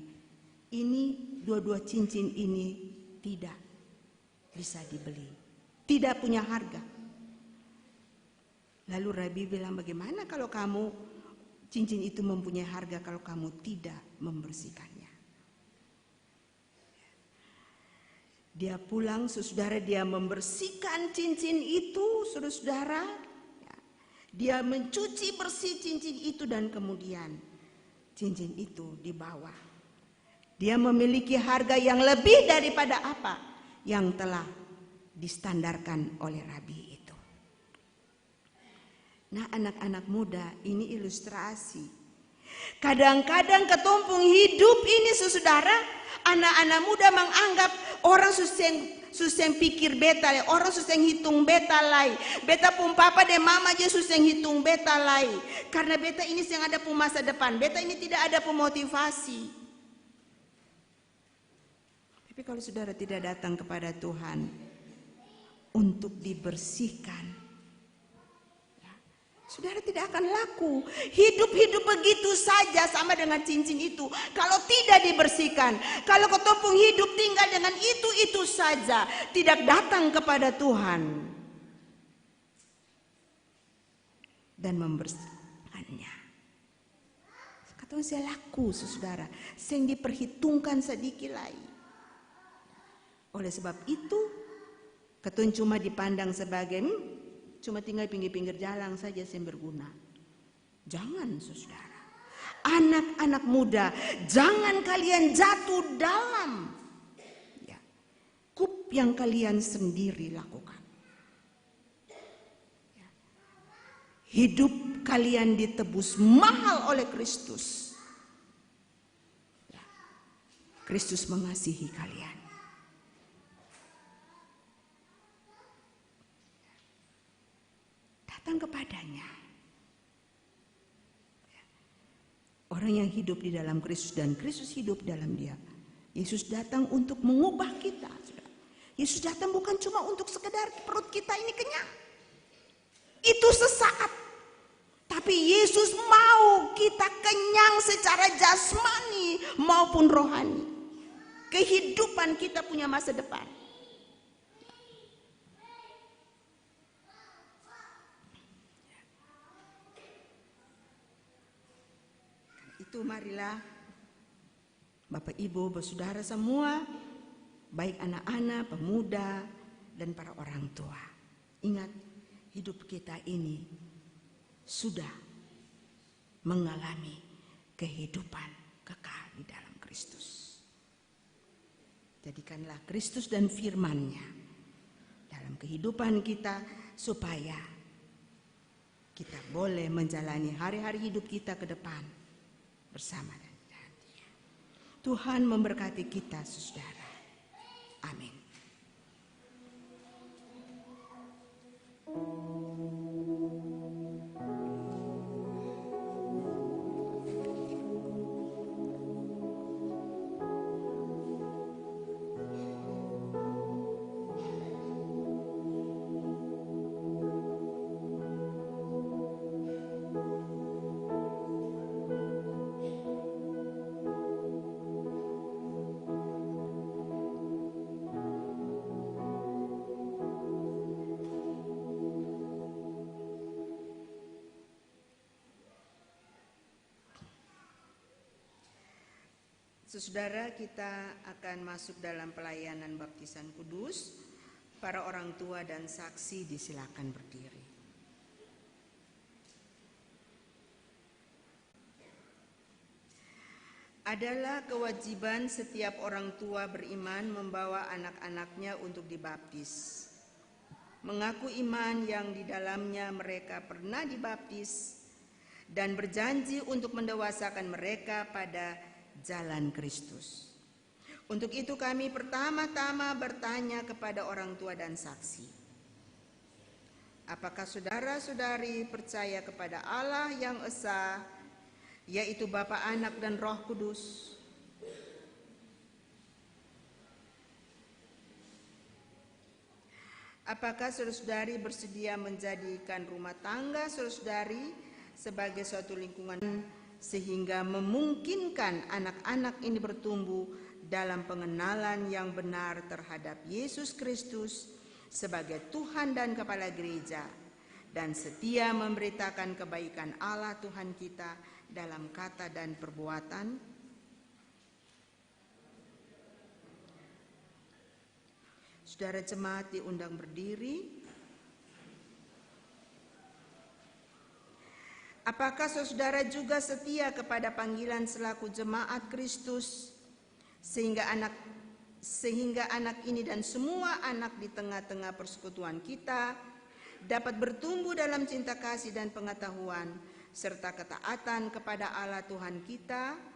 ini dua-dua cincin ini tidak bisa dibeli, tidak punya harga. Lalu Rabi bilang, bagaimana kalau kamu cincin itu mempunyai harga kalau kamu tidak membersihkannya? Dia pulang, saudara, dia membersihkan cincin itu, saudara. Dia mencuci bersih cincin itu dan kemudian cincin itu dibawa. Dia memiliki harga yang lebih daripada apa yang telah distandarkan oleh Rabi itu. Nah, anak-anak muda, ini ilustrasi. Kadang-kadang ketumpung hidup ini, saudara, anak-anak muda menganggap orang suseng pikir beta, orang suseng hitung beta lai. Beta pun papa dan mama aja suseng hitung beta lai. Karena beta ini yang ada pun masa depan, beta ini tidak ada pemotivasi. Tapi kalau saudara tidak datang kepada Tuhan untuk dibersihkan, saudara tidak akan laku. Hidup-hidup begitu saja sama dengan cincin itu. Kalau tidak dibersihkan, kalau ketumpung hidup tinggal dengan itu saja, tidak datang kepada Tuhan dan membersihkannya. Kata saya laku, saudara, yang diperhitungkan sedikit lagi. Oleh sebab itu, ketun cuma dipandang sebagai cuma tinggal pinggir-pinggir jalan saja yang berguna. Jangan, saudara. Anak-anak muda, jangan kalian jatuh dalam kup yang kalian sendiri lakukan. Hidup kalian ditebus mahal oleh Kristus. Kristus mengasihi kalian. Datang kepadanya. Orang yang hidup di dalam Kristus dan Kristus hidup dalam dia. Yesus datang untuk mengubah kita. Yesus datang bukan cuma untuk sekedar perut kita ini kenyang. Itu sesaat. Tapi Yesus mau kita kenyang secara jasmani maupun rohani. Kehidupan kita punya masa depan. Itu marilah Bapak Ibu, bersaudara semua, baik anak-anak, pemuda, dan para orang tua. Ingat, hidup kita ini sudah mengalami kehidupan kekal di dalam Kristus. Jadikanlah Kristus dan firman-Nya dalam kehidupan kita supaya kita boleh menjalani hari-hari hidup kita ke depan bersama dan Dia. Tuhan memberkati kita, saudara. Amin. Saudara, kita akan masuk dalam pelayanan baptisan kudus. Para orang tua dan saksi disilakan berdiri. Adalah kewajiban setiap orang tua beriman membawa anak-anaknya untuk dibaptis. Mengaku iman yang di dalamnya mereka pernah dibaptis dan berjanji untuk mendewasakan mereka pada jalan Kristus. Untuk itu kami pertama-tama bertanya kepada orang tua dan saksi. Apakah saudara-saudari percaya kepada Allah yang esa, yaitu Bapa, Anak, dan Roh Kudus. Apakah saudara-saudari bersedia menjadikan rumah tangga saudara-saudari sebagai suatu lingkungan sehingga memungkinkan anak-anak ini bertumbuh dalam pengenalan yang benar terhadap Yesus Kristus sebagai Tuhan dan Kepala Gereja, dan setia memberitakan kebaikan Allah Tuhan kita dalam kata dan perbuatan? Saudara jemaat diundang berdiri. Apakah saudara juga setia kepada panggilan selaku jemaat Kristus sehingga anak ini dan semua anak di tengah-tengah persekutuan kita dapat bertumbuh dalam cinta kasih dan pengetahuan serta ketaatan kepada Allah Tuhan kita?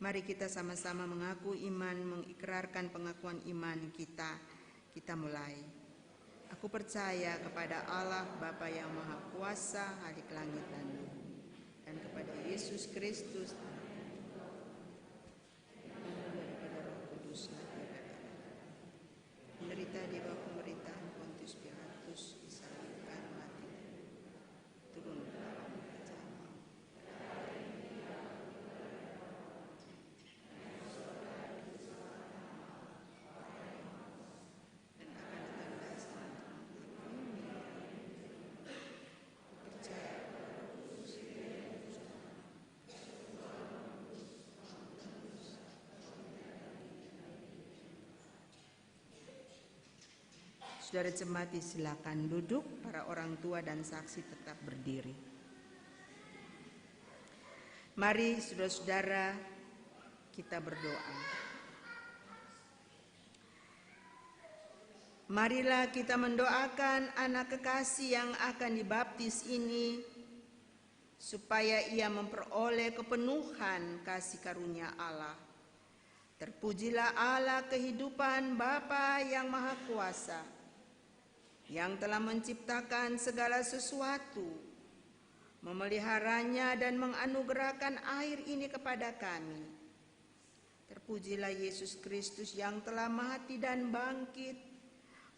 Mari kita sama-sama mengaku iman, mengikrarkan pengakuan iman kita. Kita mulai. Aku percaya kepada Allah Bapa yang Maha Kuasa, Halik langit dan bumi, dan kepada Yesus Kristus, daripada Roh Kudus, menderita di bawah pemerintahan Pontius Pilatus, disalibkan, mati, turun ke dalam kerajaan Allah. Saudara jemaat silakan duduk, para orang tua dan saksi tetap berdiri. Mari saudara-saudara kita berdoa. Marilah kita mendoakan anak kekasih yang akan dibaptis ini supaya ia memperoleh kepenuhan kasih karunia Allah. Terpujilah Allah kehidupan Bapa yang Maha Kuasa, yang telah menciptakan segala sesuatu, memeliharanya dan menganugerahkan air ini kepada kami. Terpujilah Yesus Kristus yang telah mati dan bangkit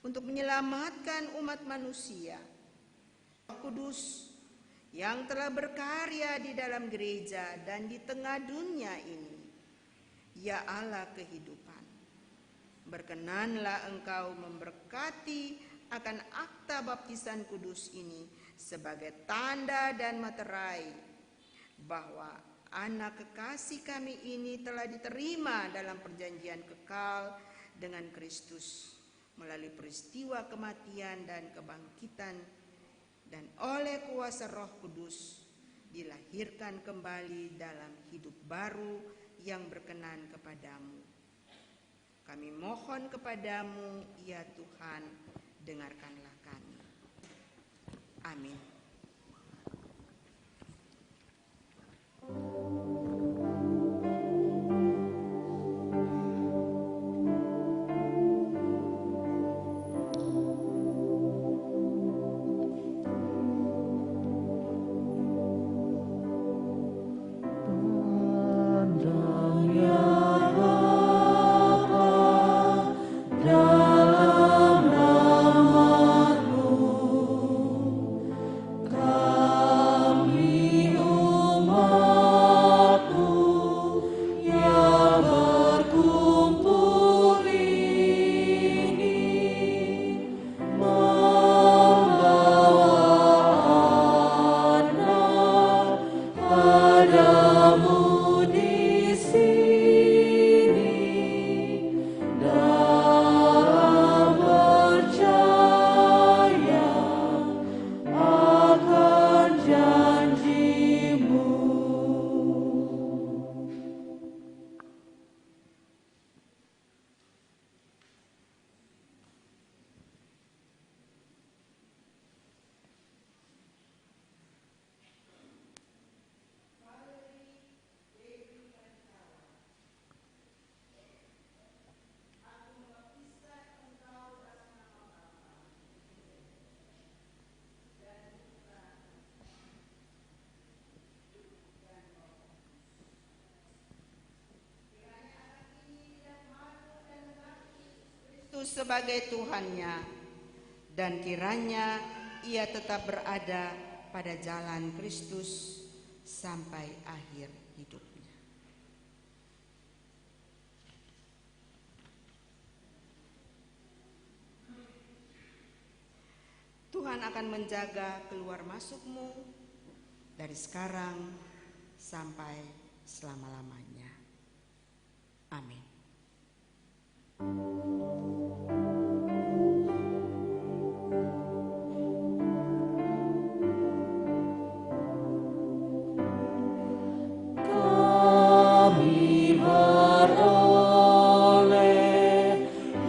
untuk menyelamatkan umat manusia. Roh Kudus yang telah berkarya di dalam gereja dan di tengah dunia ini. Ya Allah kehidupan, berkenanlah Engkau memberkati akan akta baptisan kudus ini sebagai tanda dan materai bahwa anak kekasih kami ini telah diterima dalam perjanjian kekal dengan Kristus melalui peristiwa kematian dan kebangkitan, dan oleh kuasa Roh Kudus dilahirkan kembali dalam hidup baru yang berkenan kepadamu. Kami mohon kepadamu, ya Tuhan, dengarkanlah kami. Amin. Kristus sebagai Tuhannya, dan kiranya ia tetap berada pada jalan Kristus sampai akhir hidupnya. Tuhan akan menjaga keluar masukmu dari sekarang sampai selama-lamanya. Amin. Kami beroleh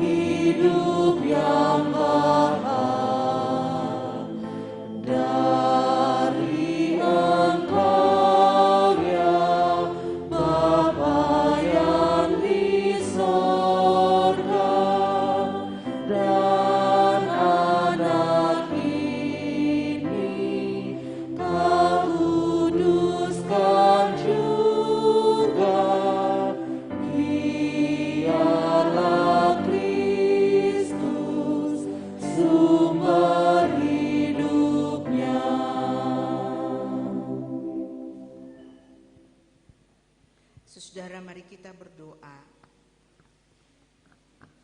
hidup yang baik dari Engkau ya Bapa yang di sorga, dan anak ini Kau kuduskan juga. Dialah Kristus sumber hidupnya. Saudara, mari kita berdoa.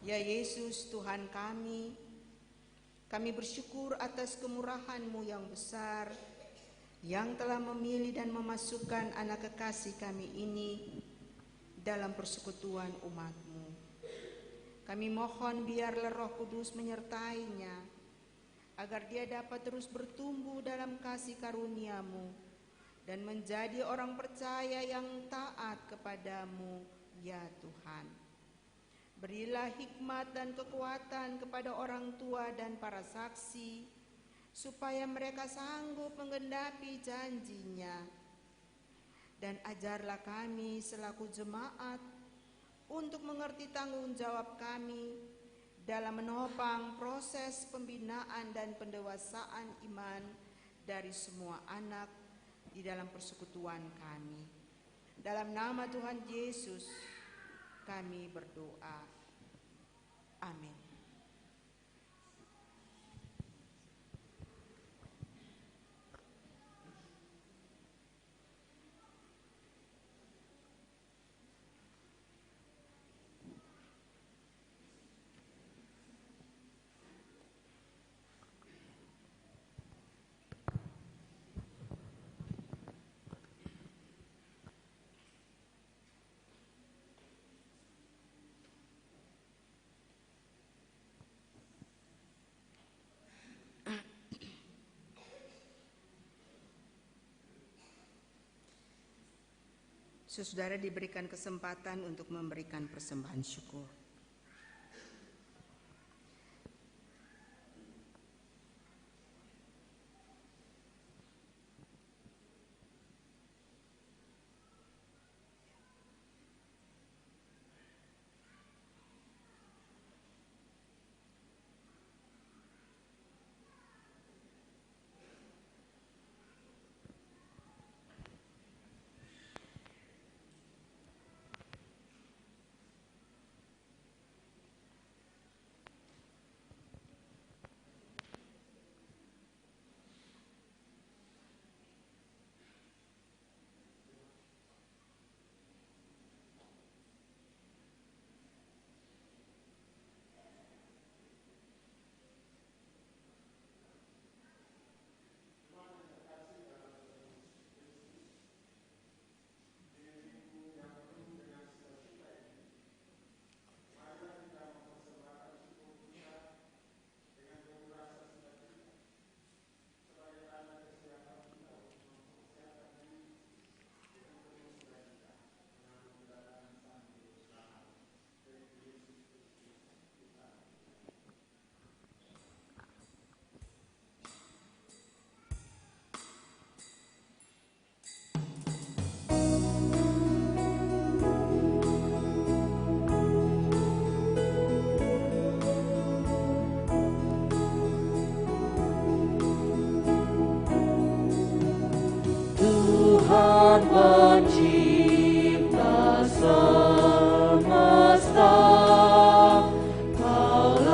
Ya Yesus Tuhan kami bersyukur atas kemurahan-Mu yang besar, yang telah memilih dan memasukkan anak kekasih kami ini dalam persekutuan umat-Mu. Kami mohon biarlah Roh Kudus menyertainya, agar dia dapat terus bertumbuh dalam kasih karunia-Mu dan menjadi orang percaya yang taat kepadamu, ya Tuhan. Berilah hikmat dan kekuatan kepada orang tua dan para saksi, supaya mereka sanggup menggenapi janji-Nya. Dan ajarlah kami selaku jemaat untuk mengerti tanggung jawab kami dalam menopang proses pembinaan dan pendewasaan iman dari semua anak di dalam persekutuan kami. Dalam nama Tuhan Yesus kami berdoa. Amin. Saudara diberikan kesempatan untuk memberikan persembahan syukur. Tuhan pencipta semesta, Kaulah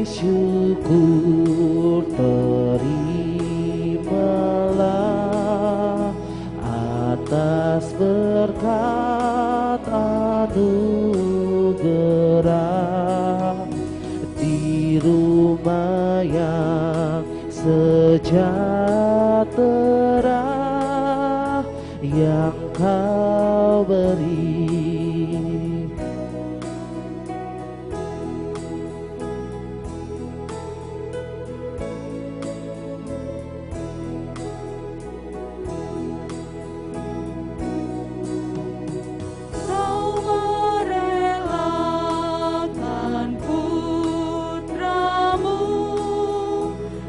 syukur terimalah atas berkat anugerah di rumah yang sejahtera yang kau beri. Kau merelakan putramu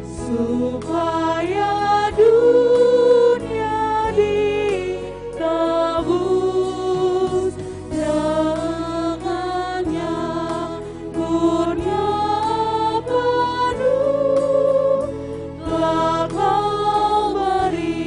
supaya dunia ditebus dengannya, kurnia penuh telah kau beri.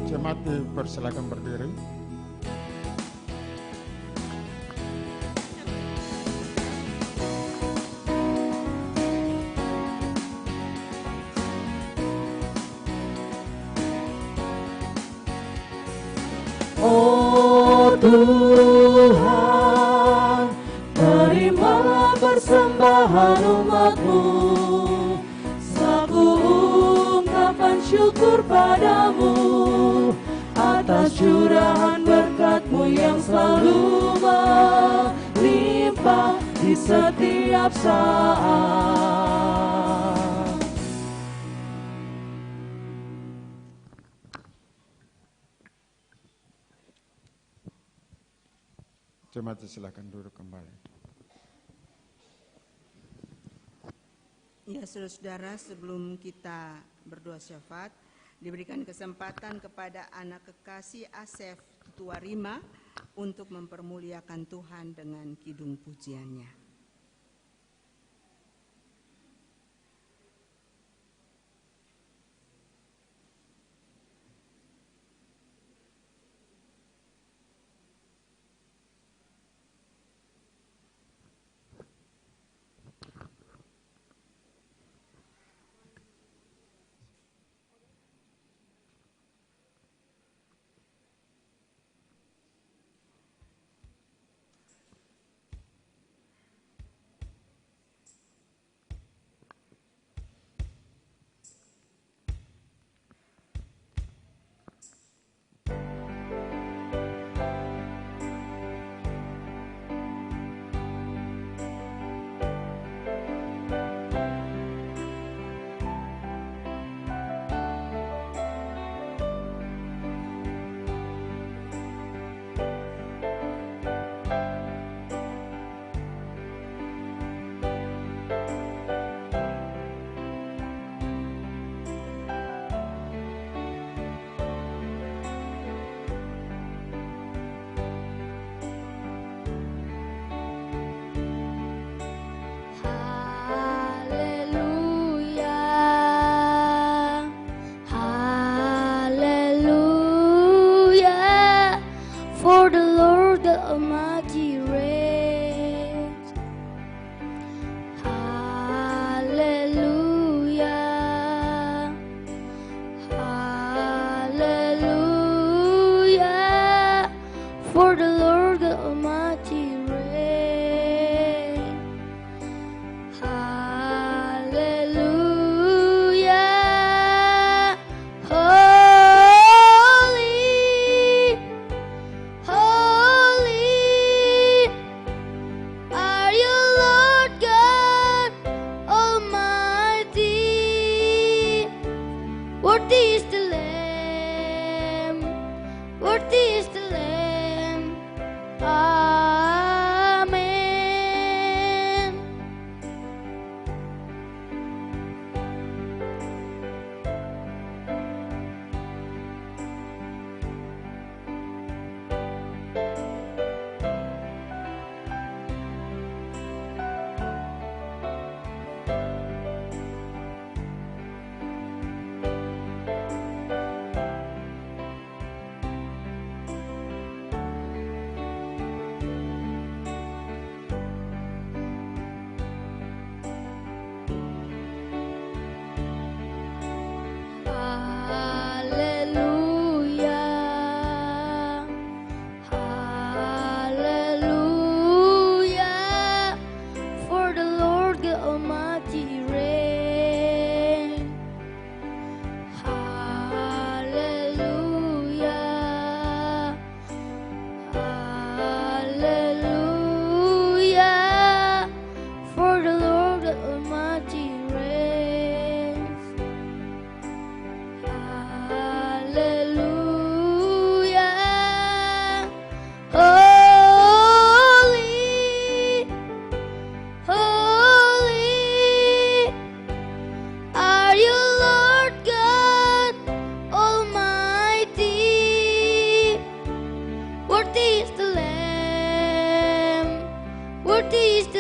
Jemaat dipersilakan berdiri. Oh Tuhan, terimalah persembahan umat-Mu, saku ungkapan syukur padamu atas curahan berkat-Mu yang selalu melimpah di setiap saat. Jemaat silakan duduk kembali. Ya, saudara-saudara, sebelum kita berdoa syafaat, diberikan kesempatan kepada anak kekasih Asef Tuarima untuk mempermuliakan Tuhan dengan kidung pujiannya.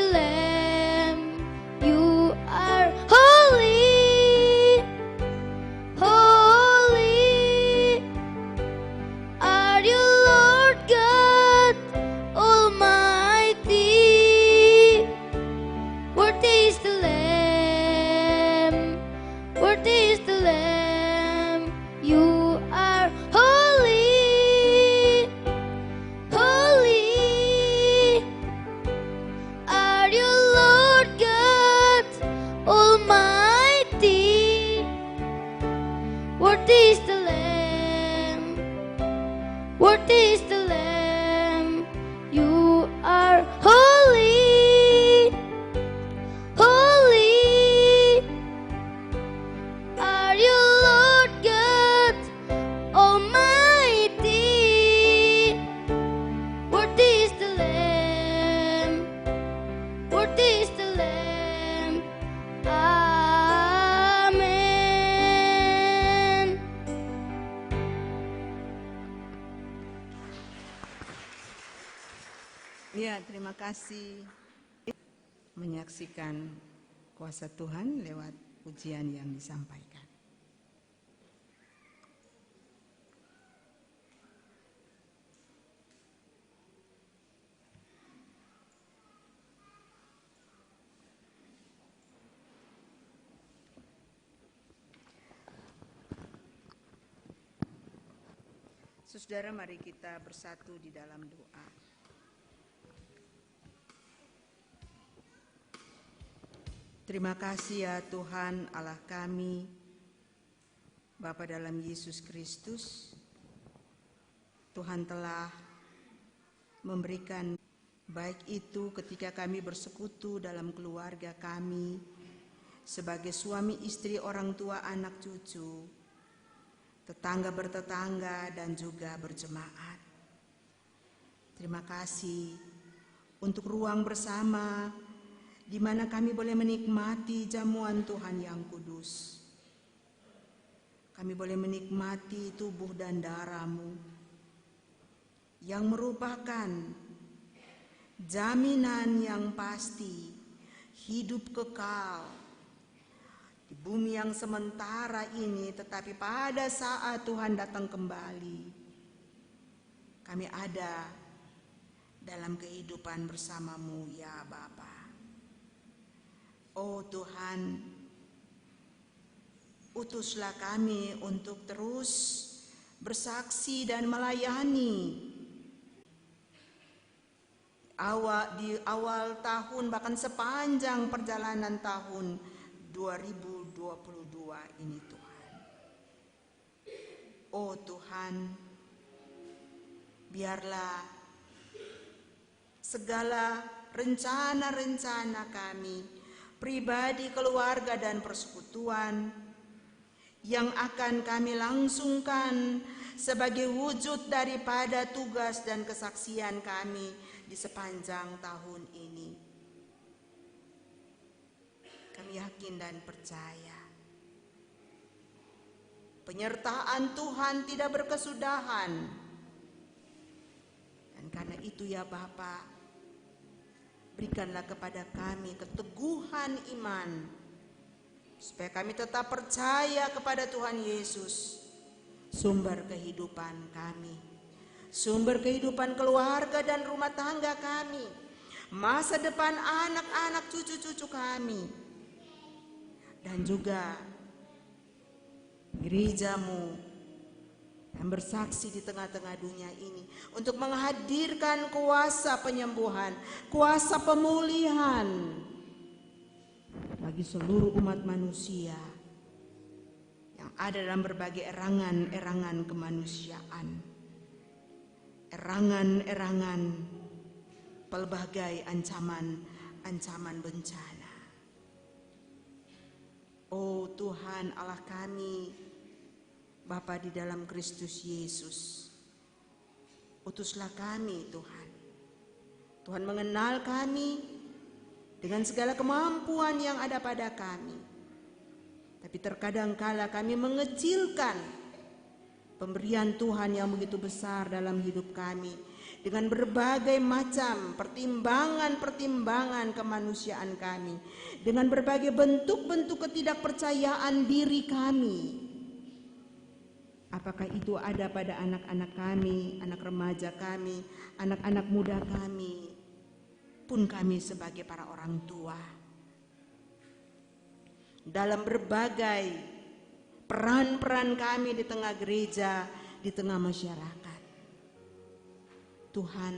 the Lamb. You are holy, holy are you, Lord God Almighty. Worthy is the Lamb, worthy is the Lamb. You are holy, holy are you, Lord God Almighty. Worthy is the Lamb, worthy is the Lamb. You are holy, holy are you, Lord God Almighty. Worthy is the Lamb, worthy is the Lamb. Amen. Ya, terima kasih menyaksikan kuasa Tuhan lewat pujian yang disampaikan. Saudara, mari kita bersatu di dalam doa. Terima kasih ya Tuhan Allah kami, Bapa dalam Yesus Kristus. Tuhan telah memberikan baik itu ketika kami bersekutu dalam keluarga kami, sebagai suami istri, orang tua, anak cucu, tetangga bertetangga, dan juga berjemaat. Terima kasih untuk ruang bersama di mana kami boleh menikmati jamuan Tuhan yang kudus. Kami boleh menikmati tubuh dan darah-Mu yang merupakan jaminan yang pasti hidup kekal di bumi yang sementara ini, tetapi pada saat Tuhan datang kembali, kami ada dalam kehidupan bersama-Mu ya Bapa. Oh Tuhan, utuslah kami untuk terus bersaksi dan melayani di awal tahun, bahkan sepanjang perjalanan tahun 2022 ini Tuhan. Oh Tuhan, biarlah segala rencana-rencana kami, pribadi, keluarga, dan persekutuan yang akan kami langsungkan sebagai wujud daripada tugas dan kesaksian kami di sepanjang tahun ini. Kami yakin dan percaya penyertaan Tuhan tidak berkesudahan. Dan karena itu ya Bapa, berikanlah kepada kami keteguhan iman, supaya kami tetap percaya kepada Tuhan Yesus, sumber kehidupan kami, sumber kehidupan keluarga dan rumah tangga kami, masa depan anak-anak cucu-cucu kami, dan juga gereja-Mu yang bersaksi di tengah-tengah dunia ini untuk menghadirkan kuasa penyembuhan, kuasa pemulihan bagi seluruh umat manusia yang ada dalam berbagai erangan-erangan kemanusiaan, erangan-erangan pelbagai ancaman bencana. Oh Tuhan Allah kami, Bapa di dalam Kristus Yesus, utuslah kami Tuhan. Tuhan mengenal kami dengan segala kemampuan yang ada pada kami. Tapi terkadang kala kami mengecilkan pemberian Tuhan yang begitu besar dalam hidup kami, dengan berbagai macam pertimbangan-pertimbangan kemanusiaan kami, dengan berbagai bentuk-bentuk ketidakpercayaan diri kami. Apakah itu ada pada anak-anak kami, anak remaja kami, anak-anak muda kami, pun kami sebagai para orang tua. Dalam berbagai peran-peran kami di tengah gereja, di tengah masyarakat. Tuhan,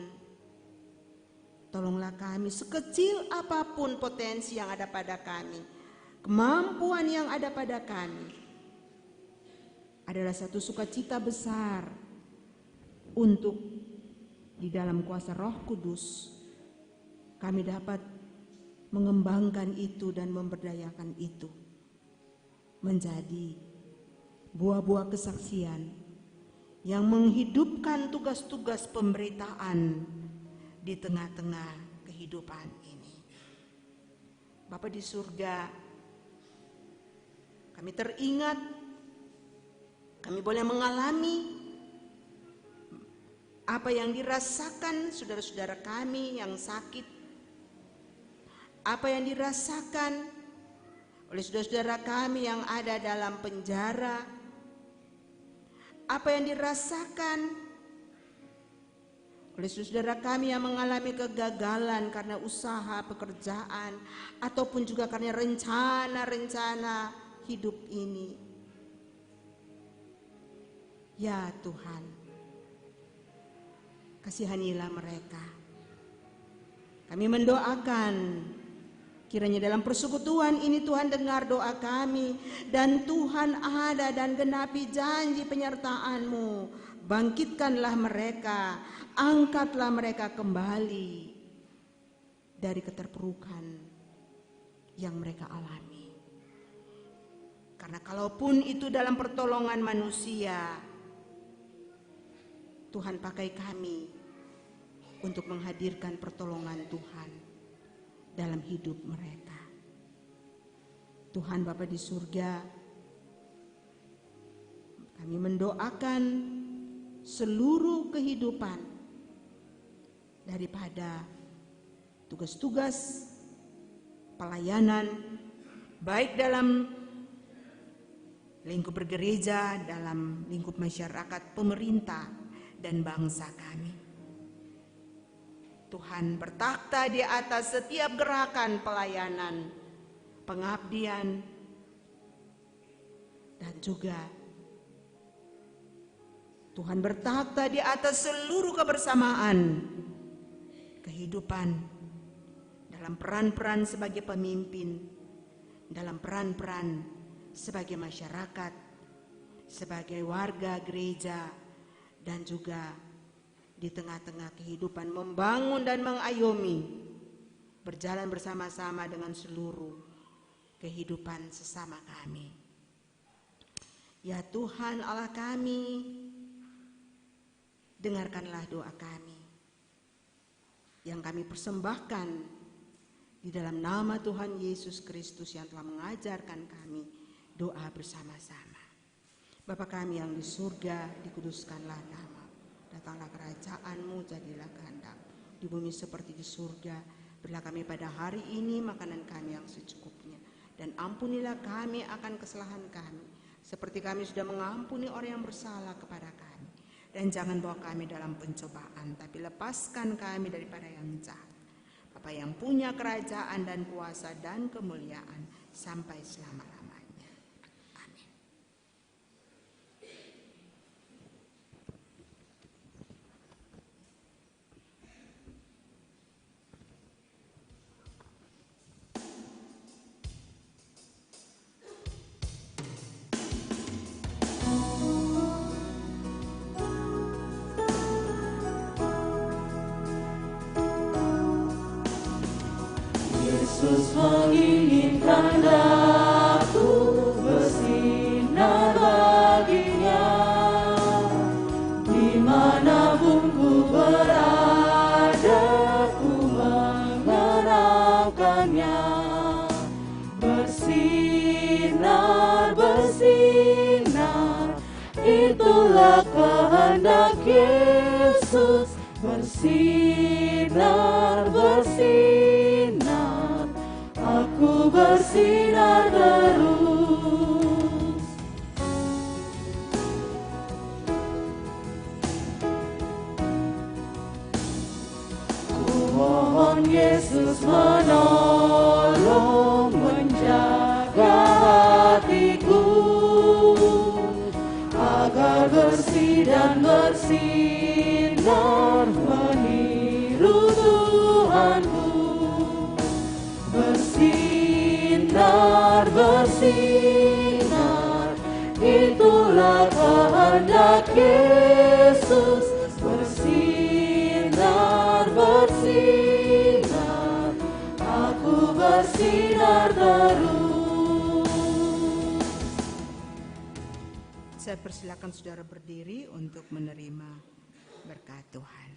tolonglah kami sekecil apapun potensi yang ada pada kami, kemampuan yang ada pada kami, adalah satu sukacita besar untuk di dalam kuasa Roh Kudus kami dapat mengembangkan itu dan memberdayakan itu menjadi buah-buah kesaksian yang menghidupkan tugas-tugas pemberitaan di tengah-tengah kehidupan ini. Bapa di surga, kami teringat, kami boleh mengalami apa yang dirasakan saudara-saudara kami yang sakit, apa yang dirasakan oleh saudara-saudara kami yang ada dalam penjara, apa yang dirasakan oleh saudara kami yang mengalami kegagalan karena usaha pekerjaan ataupun juga karena rencana-rencana hidup ini. Ya Tuhan, kasihanilah mereka. Kami mendoakan kiranya dalam persekutuan ini Tuhan dengar doa kami, dan Tuhan ada dan genapi janji penyertaan-Mu. Bangkitkanlah mereka, angkatlah mereka kembali dari keterpurukan yang mereka alami. Karena kalaupun itu dalam pertolongan manusia, Tuhan pakai kami untuk menghadirkan pertolongan Tuhan dalam hidup mereka. Tuhan Bapa di surga, kami mendoakan seluruh kehidupan daripada tugas-tugas pelayanan, baik dalam lingkup bergereja, dalam lingkup masyarakat, pemerintah, dan bangsa kami. Tuhan bertakhta di atas setiap gerakan pelayanan, pengabdian, dan juga Tuhan bertakhta di atas seluruh kebersamaan kehidupan dalam peran-peran sebagai pemimpin, dalam peran-peran sebagai masyarakat, sebagai warga gereja, dan juga di tengah-tengah kehidupan membangun dan mengayomi, berjalan bersama-sama dengan seluruh kehidupan sesama kami. Ya Tuhan Allah kami, dengarkanlah doa kami yang kami persembahkan di dalam nama Tuhan Yesus Kristus yang telah mengajarkan kami doa bersama-sama. Bapa kami yang di surga, dikuduskanlah nama. Datanglah kerajaan-Mu, jadilah kehendak di bumi seperti di surga. Berilah kami pada hari ini makanan kami yang secukupnya, dan ampunilah kami akan kesalahan kami, seperti kami sudah mengampuni orang yang bersalah kepada kami. Dan jangan bawa kami dalam pencobaan, tapi lepaskan kami daripada yang jahat. Bapa yang punya kerajaan dan kuasa dan kemuliaan sampai selama-lamanya. Yesus menginginkan aku bersinar baginya, dimanapun ku berada ku mengharapkannya. Bersinar, bersinar, itulah kehendak Yesus bersinar, bersinar, aku bersinar terus. Ku mohon Yesus menolong, menjaga hatiku, agar bersih dan bersinar meniru Tuhanku. Bersinar, bersinar, itulah kehendak Yesus. Bersinar, bersinar, aku bersinar terus. Saya persilakan saudara berdiri untuk menerima berkat Tuhan.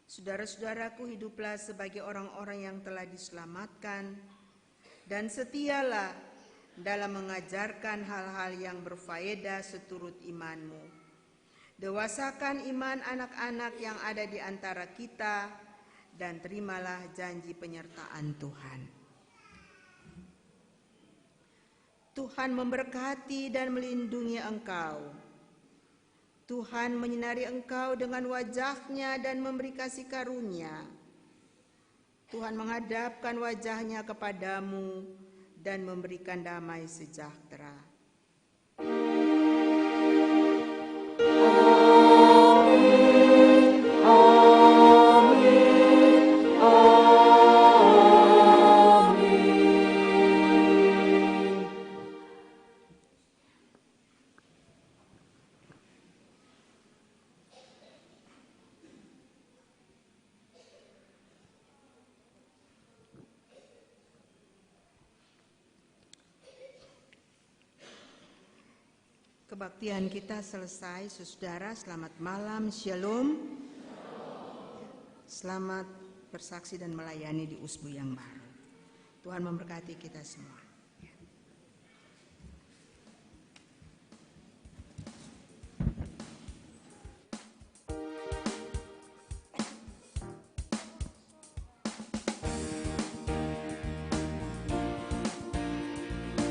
Saudara-saudaraku, hiduplah sebagai orang-orang yang telah diselamatkan dan setialah dalam mengajarkan hal-hal yang berfaedah seturut imanmu. Dewasakan iman anak-anak yang ada di antara kita dan terimalah janji penyertaan Tuhan. Tuhan memberkati dan melindungi engkau. Tuhan menyinari engkau dengan wajah-Nya dan memberi kasih karunia. Tuhan menghadapkan wajah-Nya kepadamu dan memberikan damai sejahtera. Kebaktian kita selesai, saudara. Selamat malam, shalom. Selamat bersaksi dan melayani di Usbu yang baru. Tuhan memberkati kita semua.